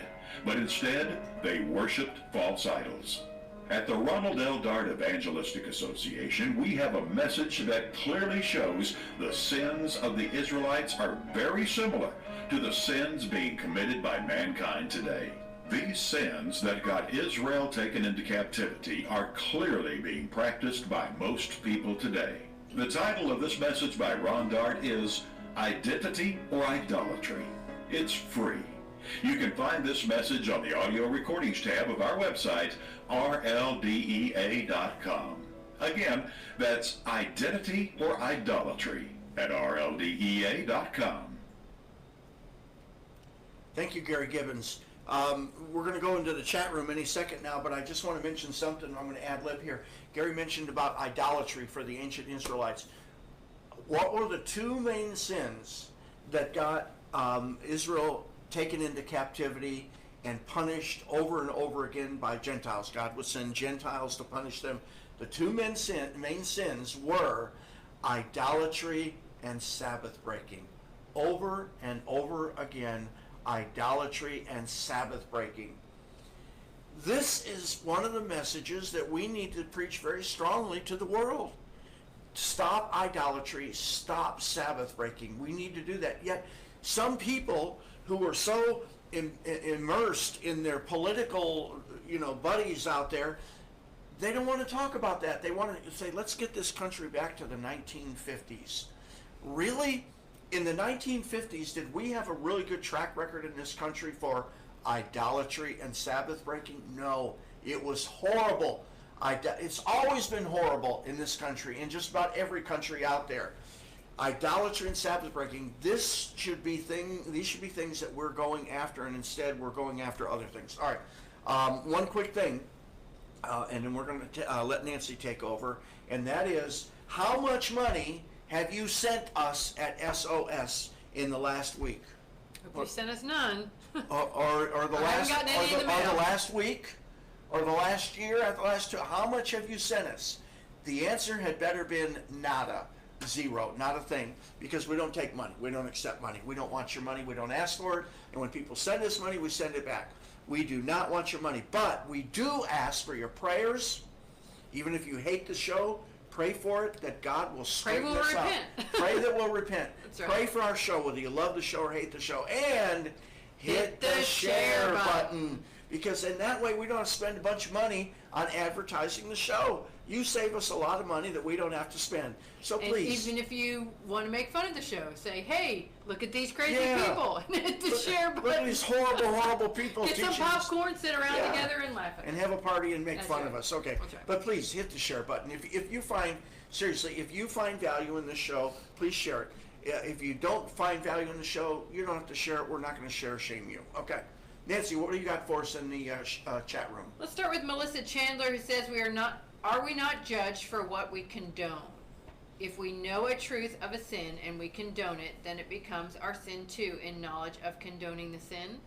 but instead they worshipped false idols. At the Ronald L. Dart Evangelistic Association, we have a message that clearly shows the sins of the Israelites are very similar to the sins being committed by mankind today. These sins that got Israel taken into captivity are clearly being practiced by most people today. The title of this message by Ron Dart is Identity or Idolatry. It's free. You can find this message on the audio recordings tab of our website, rldea.com. Again, that's identity or idolatry at rldea.com. Thank you, Gary Gibbons. We're going to go into the chat room any second now, but I just want to mention something. I'm going to ad lib here. Gary mentioned about idolatry for the ancient Israelites. What were the two main sins that got Israel taken into captivity and punished over and over again by Gentiles? God would send Gentiles to punish them. The two main sins were idolatry and Sabbath breaking. Over and over again, idolatry and Sabbath breaking. This is one of the messages that we need to preach very strongly to the world. Stop idolatry, stop Sabbath breaking. We need to do that. Yet some people who are so immersed in their political, buddies out there, they don't want to talk about that. They want to say, let's get this country back to the 1950s. Really? In the 1950s, did we have a really good track record in this country for idolatry and Sabbath breaking? No, it was horrible. It's always been horrible in this country, in just about every country out there. Idolatry and Sabbath breaking, these should be things that we're going after, and instead we're going after other things. All right, one quick thing, and then we're going to let Nancy take over, and that is, how much money have you sent us at SOS in the last week? Hope you sent us none. or the last week, or the last year, or the last two? How much have you sent us? The answer had better been nada, zero, not a thing, because we don't take money. We don't accept money. We don't want your money. We don't ask for it. And when people send us money, we send it back. We do not want your money, but we do ask for your prayers. Even if you hate the show, pray for it, that God will straighten us out. Pray that we'll repent. That's right. Pray for our show, whether you love the show or hate the show. And hit the share button. Because in that way, we don't have to spend a bunch of money on advertising the show. You save us a lot of money that we don't have to spend. So please. And even if you want to make fun of the show, say, hey, look at these crazy people. And hit the share button. Look at these horrible, horrible people. Get some popcorn, sit around together and laugh at and have a party and make fun of us. Okay. That's right. But please hit the share button. If you find, seriously, if you find value in this show, please share it. If you don't find value in the show, you don't have to share it. We're not going to shame you. Okay. Nancy, what do you got for us in the chat room? Let's start with Melissa Chandler, who says, are we not judged for what we condone? If we know a truth of a sin and we condone it, then it becomes our sin too, in knowledge of condoning the sin? ?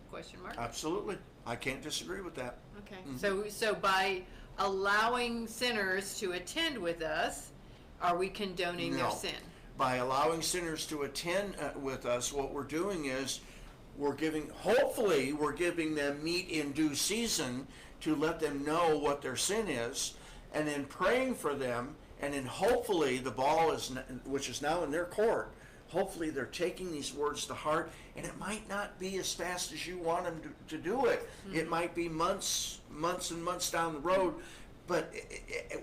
Absolutely. I can't disagree with that. Okay. Mm-hmm. So by allowing sinners to attend with us, are we condoning their sin? By allowing sinners to attend with us, what we're doing is hopefully we're giving them meat in due season to let them know what their sin is, and then praying for them, and then hopefully the ball which is now in their court, hopefully they're taking these words to heart, and it might not be as fast as you want them to do it. Mm-hmm. It might be months and months down the road, but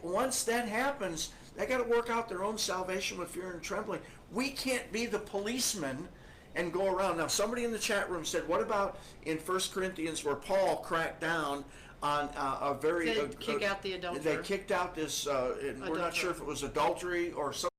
once that happens, they got to work out their own salvation with fear and trembling. We can't be the policeman and go around. Now, somebody in the chat room said, what about in 1 Corinthians where Paul cracked down on a very... They kick out the adulterer. They kicked out this, we're not sure if it was adultery or something.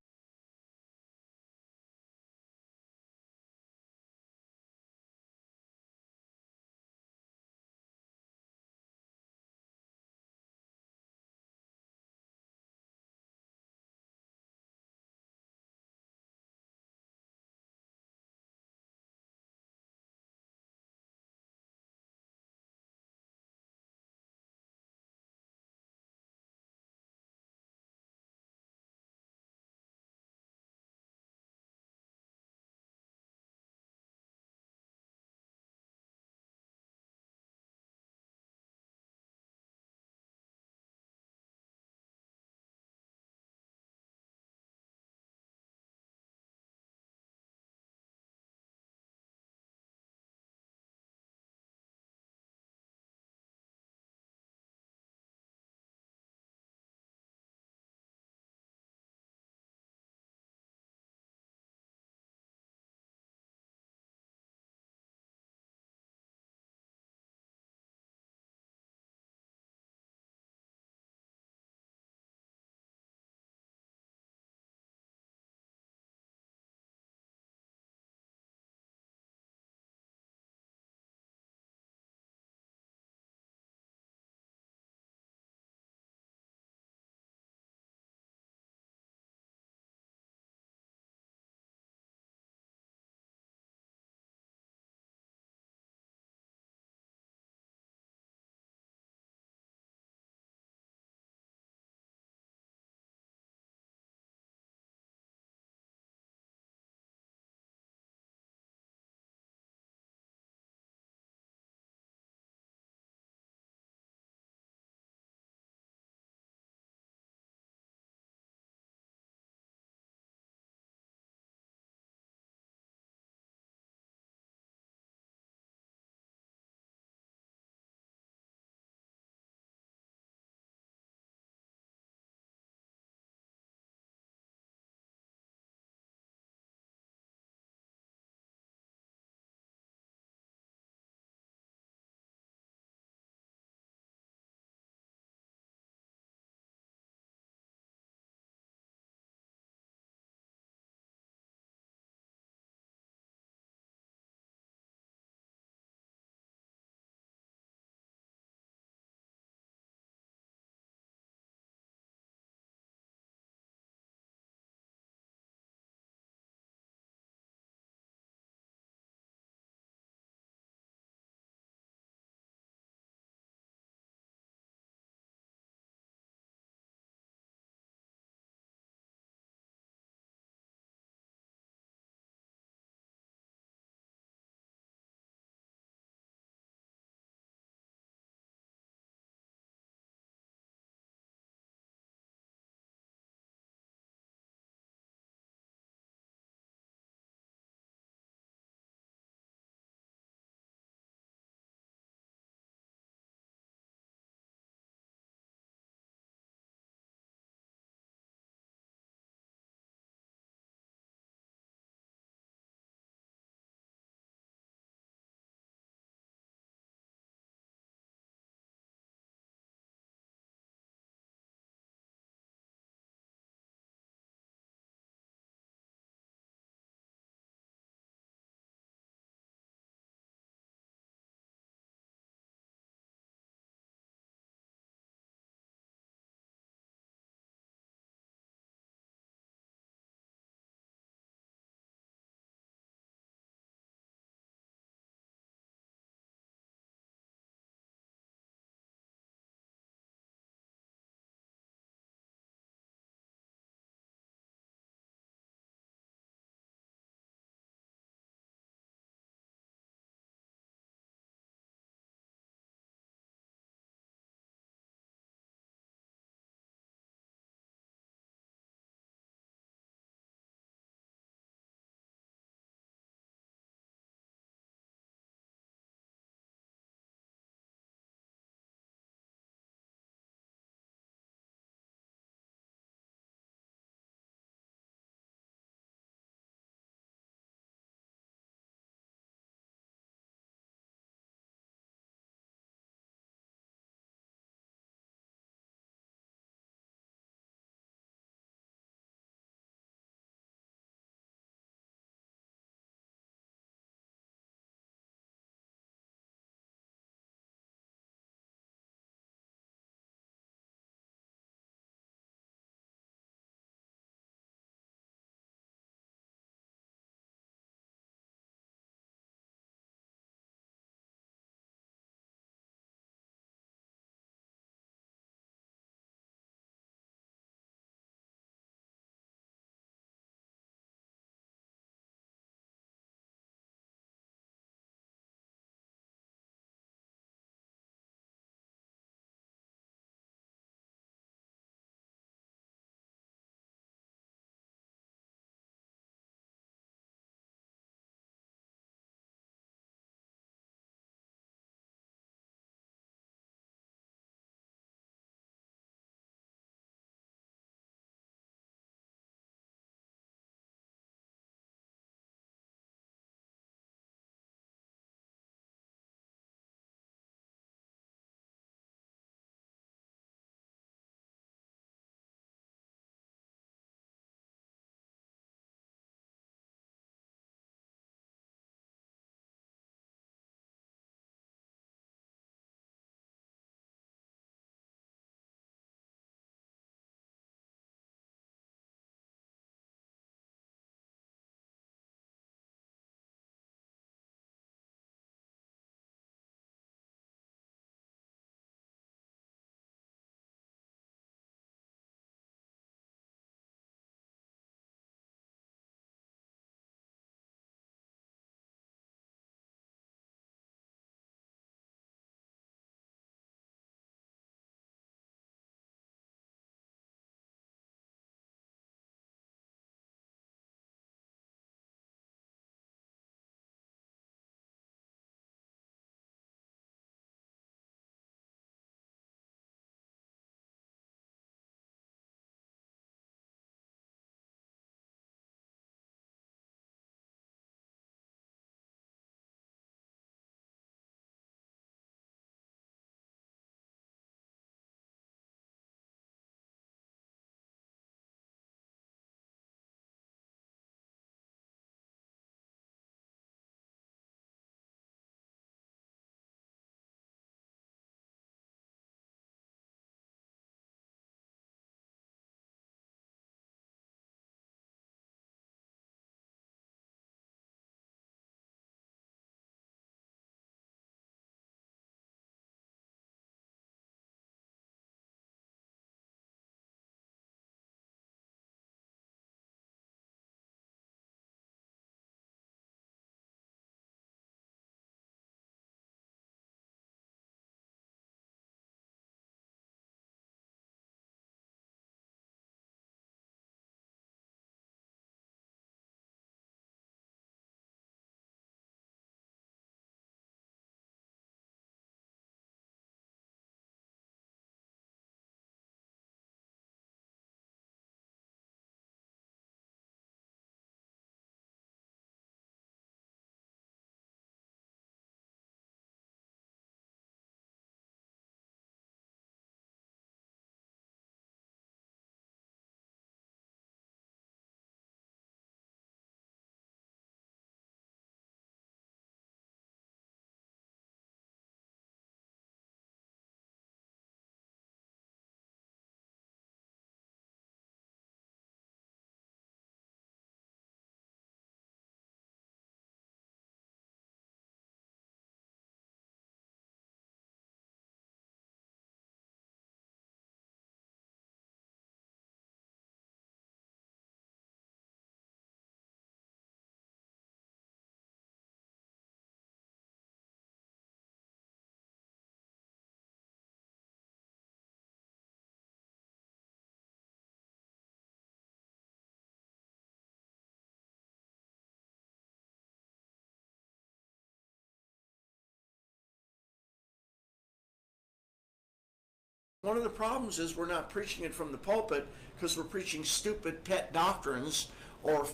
One of the problems is we're not preaching it from the pulpit because we're preaching stupid pet doctrines or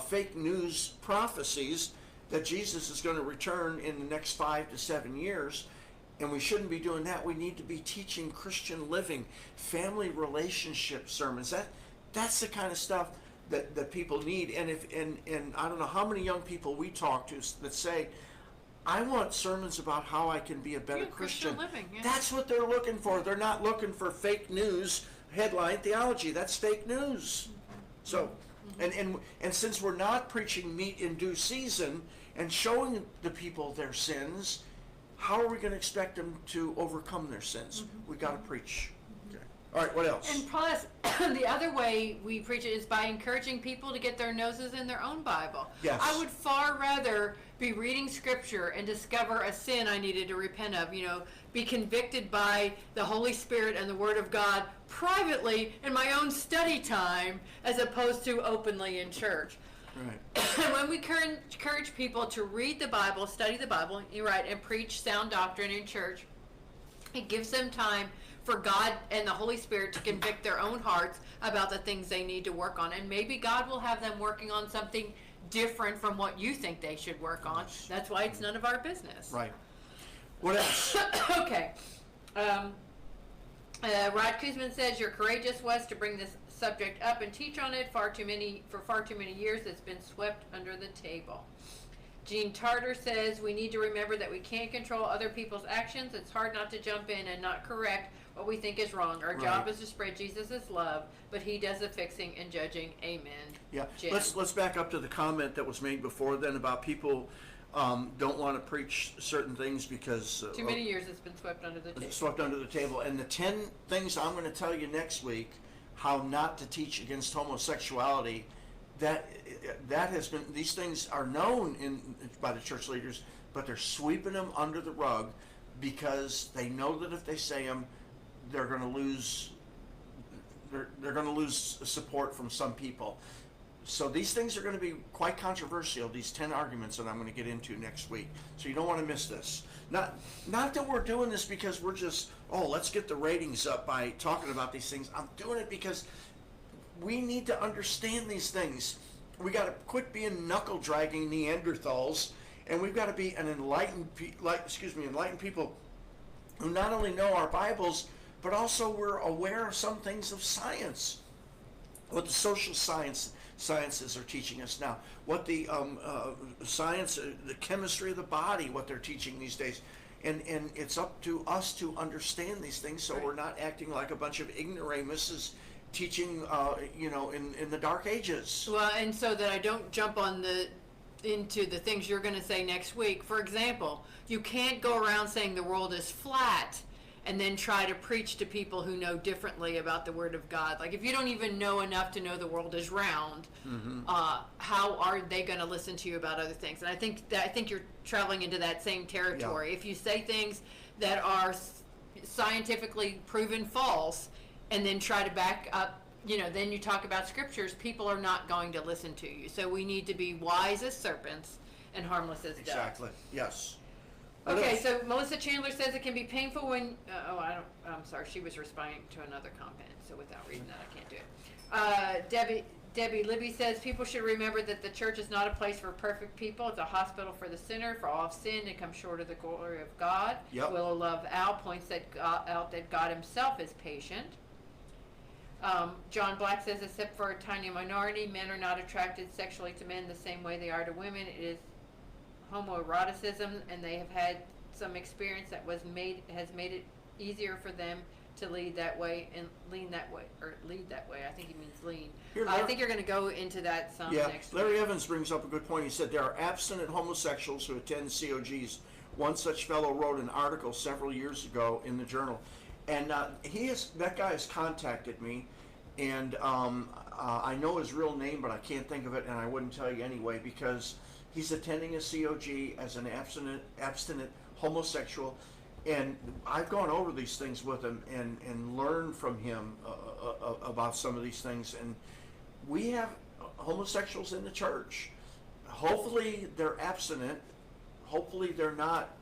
fake news prophecies that Jesus is going to return in the next 5 to 7 years. And we shouldn't be doing that. We need to be teaching Christian living, family relationship sermons. That's the kind of stuff that people need. And I don't know how many young people we talk to that say, I want sermons about how I can be a better Christian. Living, yeah. That's what they're looking for. They're not looking for fake news headline theology. That's fake news. So, and since we're not preaching meat in due season and showing the people their sins, how are we going to expect them to overcome their sins? We got to preach. Okay. All right, what else? And plus, the other way we preach it is by encouraging people to get their noses in their own Bible. Yes. I would far rather be reading scripture and discover a sin I needed to repent of, be convicted by the Holy Spirit and the Word of God privately in my own study time as opposed to openly in church. Right. And when we encourage people to read the Bible, study the Bible, you're right, and preach sound doctrine in church, it gives them time for God and the Holy Spirit to convict their own hearts about the things they need to work on. And maybe God will have them working on something different from what you think they should work on. That's why it's none of our business. Right. What else? Okay. Rod Kuzman says, you're courageous, Wes, to bring this subject up and teach on it. For far too many years, it's been swept under the table. Jean Tarter says, we need to remember that we can't control other people's actions. It's hard not to jump in and not correct what we think is wrong. Our job is to spread Jesus' love, but he does the fixing and judging. Amen. Yeah. Jim. Let's back up to the comment that was made before then about people don't want to preach certain things because too many years it's been swept under the table. Swept under the table. And the 10 things I'm going to tell you next week, how not to teach against homosexuality, that has been, these things are known by the church leaders, but they're sweeping them under the rug because they know that if they say them, they're going to lose support from some people. So these things are going to be quite controversial, these 10 arguments that I'm going to get into next week. So you don't want to miss this. Not that we're doing this because we're just, let's get the ratings up by talking about these things. I'm doing it because we need to understand these things. We got to quit being knuckle-dragging Neanderthals, and we've got to be an enlightened people who not only know our Bibles, but also we're aware of some things of science, what the social sciences are teaching us now, what the science, the chemistry of the body, what they're teaching these days. And it's up to us to understand these things so we're not acting like a bunch of ignoramuses teaching, in the Dark Ages. Well, and so that I don't jump into the things you're going to say next week. For example, you can't go around saying the world is flat and then try to preach to people who know differently about the Word of God. Like, if you don't even know enough to know the world is round, how are they going to listen to you about other things? And I think you're traveling into that same territory. Yeah. If you say things that are scientifically proven false and then try to back up, then you talk about scriptures, people are not going to listen to you. So we need to be wise as serpents and harmless as doves. Exactly. Yes. Okay, so Melissa Chandler says it can be painful when, I'm sorry, she was responding to another comment, so without reading that, I can't do it. Debbie Libby says people should remember that the church is not a place for perfect people. It's a hospital for the sinner, for all have sinned and come short of the glory of God. Yep. Willow Love Al points out that God himself is patient. John Black says, except for a tiny minority, men are not attracted sexually to men the same way they are to women. It is homoeroticism, and they have had some experience that has made it easier for them to lead that way and lean that way, or lead that way. I think he means lean. I think you're going to go into that some next Larry week. Evans brings up a good point. He said there are abstinent homosexuals who attend COGs. One such fellow wrote an article several years ago in the journal, and that guy has contacted me, and I know his real name, but I can't think of it, and I wouldn't tell you anyway because he's attending a COG as an abstinent homosexual, and I've gone over these things with him and learned from him about some of these things. And we have homosexuals in the church. Hopefully they're abstinent. Hopefully they're not,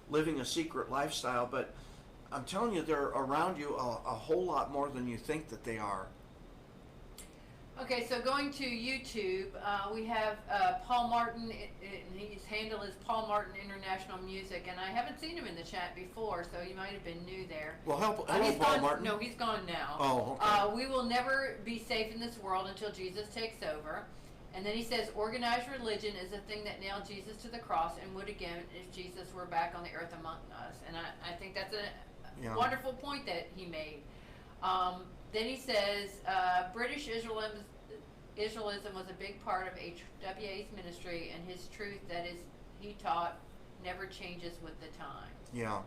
living a secret lifestyle. But I'm telling you, they're around you a whole lot more than you think that they are. Okay, so going to YouTube, we have Paul Martin, and his handle is Paul Martin International Music, and I haven't seen him in the chat before, so he might have been new there. Well, hello, He's Paul gone, Martin. No, he's gone now. Oh, okay. We will never be safe in this world until Jesus takes over. And then he says, organized religion is a thing that nailed Jesus to the cross and would again if Jesus were back on the earth among us. And I think that's a wonderful point that he made. Then he says, British Israelism was a big part of HWA's ministry, and his truth that is he taught never changes with the times. Yeah.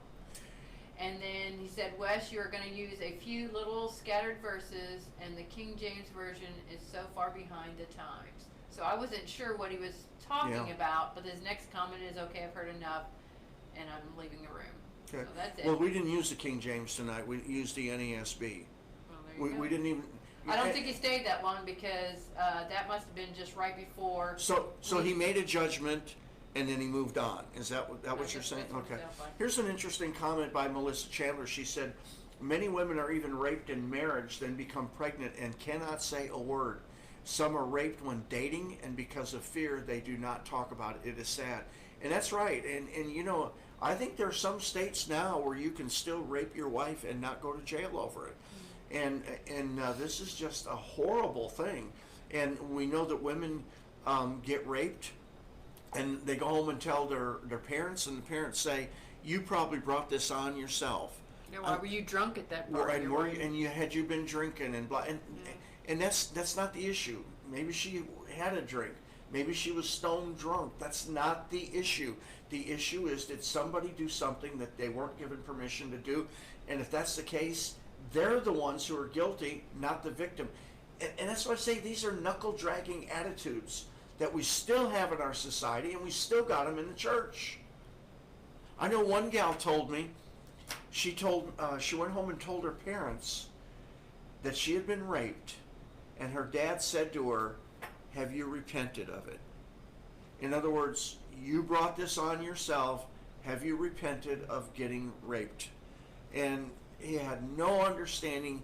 And then he said, Wes, you're going to use a few little scattered verses, and the King James Version is so far behind the times. So I wasn't sure what he was talking about, but his next comment is, okay, I've heard enough, and I'm leaving the room. Okay. So that's it. Well, we didn't use the King James tonight. We used the NASB. Well, there you go. We didn't even... I don't think he stayed that long because that must have been just right before. So he made a judgment, and then he moved on. Is that what you're saying? Okay. Here's an interesting comment by Melissa Chandler. She said, many women are even raped in marriage, then become pregnant and cannot say a word. Some are raped when dating, and because of fear, they do not talk about it. It is sad. And that's right. And you know, I think there are some states now where you can still rape your wife and not go to jail over it. And this is just a horrible thing. And we know that women get raped, and they go home and tell their parents, and the parents say, you probably brought this on yourself. Yeah, why were you drunk at that point? And had you been drinking and blah, and that's not the issue. Maybe she had a drink. Maybe she was stone drunk. That's not the issue. The issue is, did somebody do something that they weren't given permission to do? And if that's the case, they're the ones who are guilty, not the victim. And that's why I say these are knuckle-dragging attitudes that we still have in our society, and we still got them in the church. I know one gal told me, she went home and told her parents that she had been raped, and her dad said to her, have you repented of it? In other words, you brought this on yourself. Have you repented of getting raped? And he had no understanding,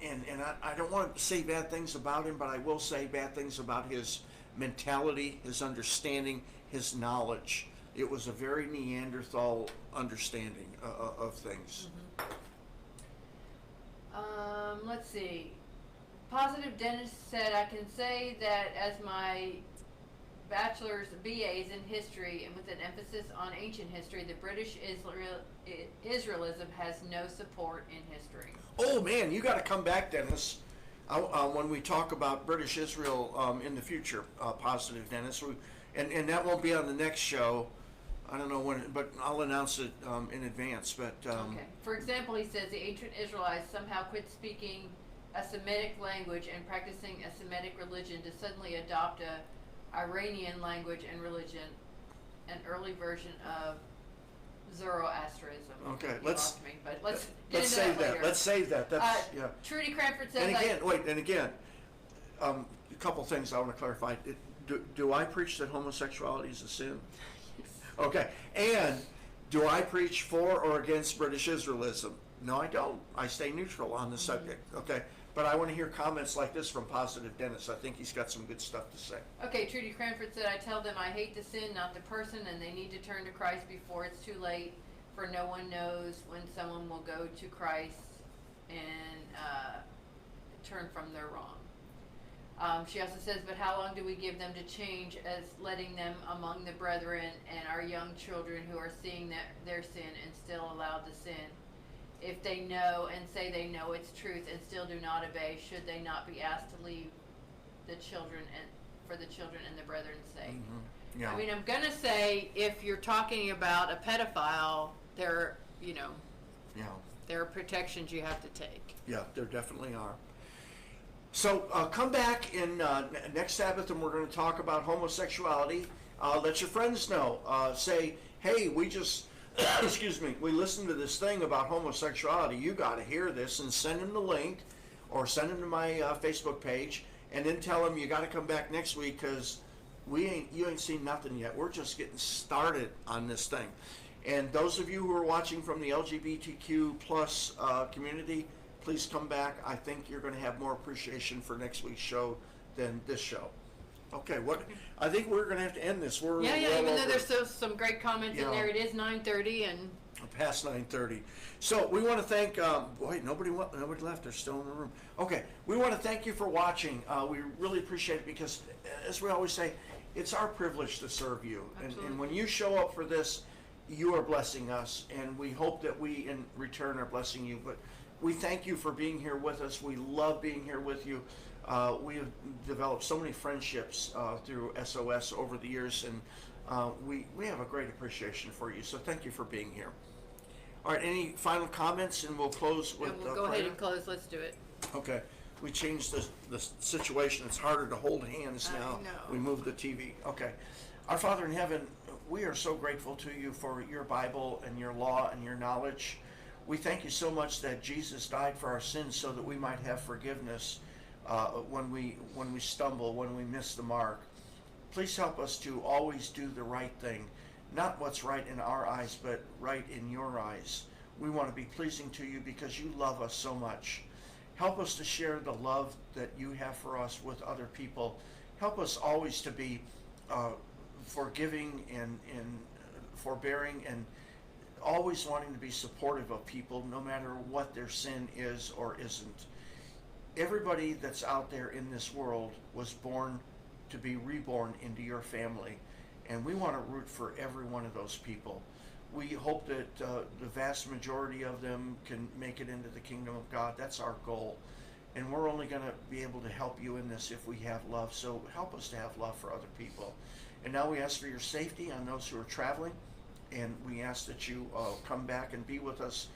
and I don't want to say bad things about him, but I will say bad things about his mentality, his understanding, his knowledge. It was a very Neanderthal understanding of things. Mm-hmm. Let's see. Positive Dennis said, I can say that as my bachelor's BAs in history and with an emphasis on ancient history, the British Israelism has no support in history. Oh man, you got to come back, Dennis, when we talk about British Israel in the future. Positive Dennis, and that won't be on the next show. I don't know when, but I'll announce it in advance. But okay. For example, he says the ancient Israelites somehow quit speaking a Semitic language and practicing a Semitic religion to suddenly adopt a Iranian language and religion, an early version of Zoroastrianism. Okay, let's save that. Let's save that. That's yeah. Trudy Cranford says. And again, a couple things I want to clarify. Do I preach that homosexuality is a sin? Okay, and do I preach for or against British Israelism? No, I don't. I stay neutral on the subject. Okay, but I want to hear comments like this from Positive Dennis. I think he's got some good stuff to say. Okay, Trudy Cranford said, I tell them I hate the sin, not the person, and they need to turn to Christ before it's too late, for no one knows when someone will go to Christ and turn from their wrong. She also says, but how long do we give them to change, as letting them among the brethren and our young children who are seeing their sin and still allowed to sin? If they know and say they know its truth and still do not obey, should they not be asked to leave the children and for the children and the brethren's sake? Mm-hmm. Yeah. I mean, I'm gonna say if you're talking about a pedophile, there are protections you have to take. Yeah, there definitely are. So come back in next Sabbath, and we're going to talk about homosexuality. Let your friends know. Say, hey, we just, excuse me, we listened to this thing about homosexuality. You got to hear this, and send them the link, or send them to my Facebook page, and then tell them you got to come back next week because you ain't seen nothing yet. We're just getting started on this thing. And those of you who are watching from the LGBTQ plus community, please come back. I think you're going to have more appreciation for next week's show than this show. Okay, I think we're going to have to end this. We're Yeah, well even though over, there's still some great comments in there, it is 9:30 and past 9:30. So we want to thank, nobody left. They're still in the room. Okay, we want to thank you for watching. We really appreciate it because, as we always say, it's our privilege to serve you. And when you show up for this, you are blessing us, and we hope that we in return are blessing you. But we thank you for being here with us. We love being here with you. We have developed so many friendships through SOS over the years, and we have a great appreciation for you. So thank you for being here. All right, any final comments, and we'll close with we'll go ahead and close. Let's do it. Okay, we changed the situation. It's harder to hold hands now. I know. We moved the TV. Okay. Our Father in heaven, we are so grateful to you for your Bible and your law and your knowledge. We thank you so much that Jesus died for our sins so that we might have forgiveness when we stumble, when we miss the mark. Please help us to always do the right thing, not what's right in our eyes, but right in your eyes. We want to be pleasing to you because you love us so much. Help us to share the love that you have for us with other people. Help us always to be forgiving and forbearing, and always wanting to be supportive of people no matter what their sin is or isn't. Everybody that's out there in this world was born to be reborn into your family, and we want to root for every one of those people. We hope that the vast majority of them can make it into the kingdom of God. That's our goal, and we're only going to be able to help you in this if we have love. So help us to have love for other people. And now we ask for your safety on those who are traveling, and we ask that you come back and be with us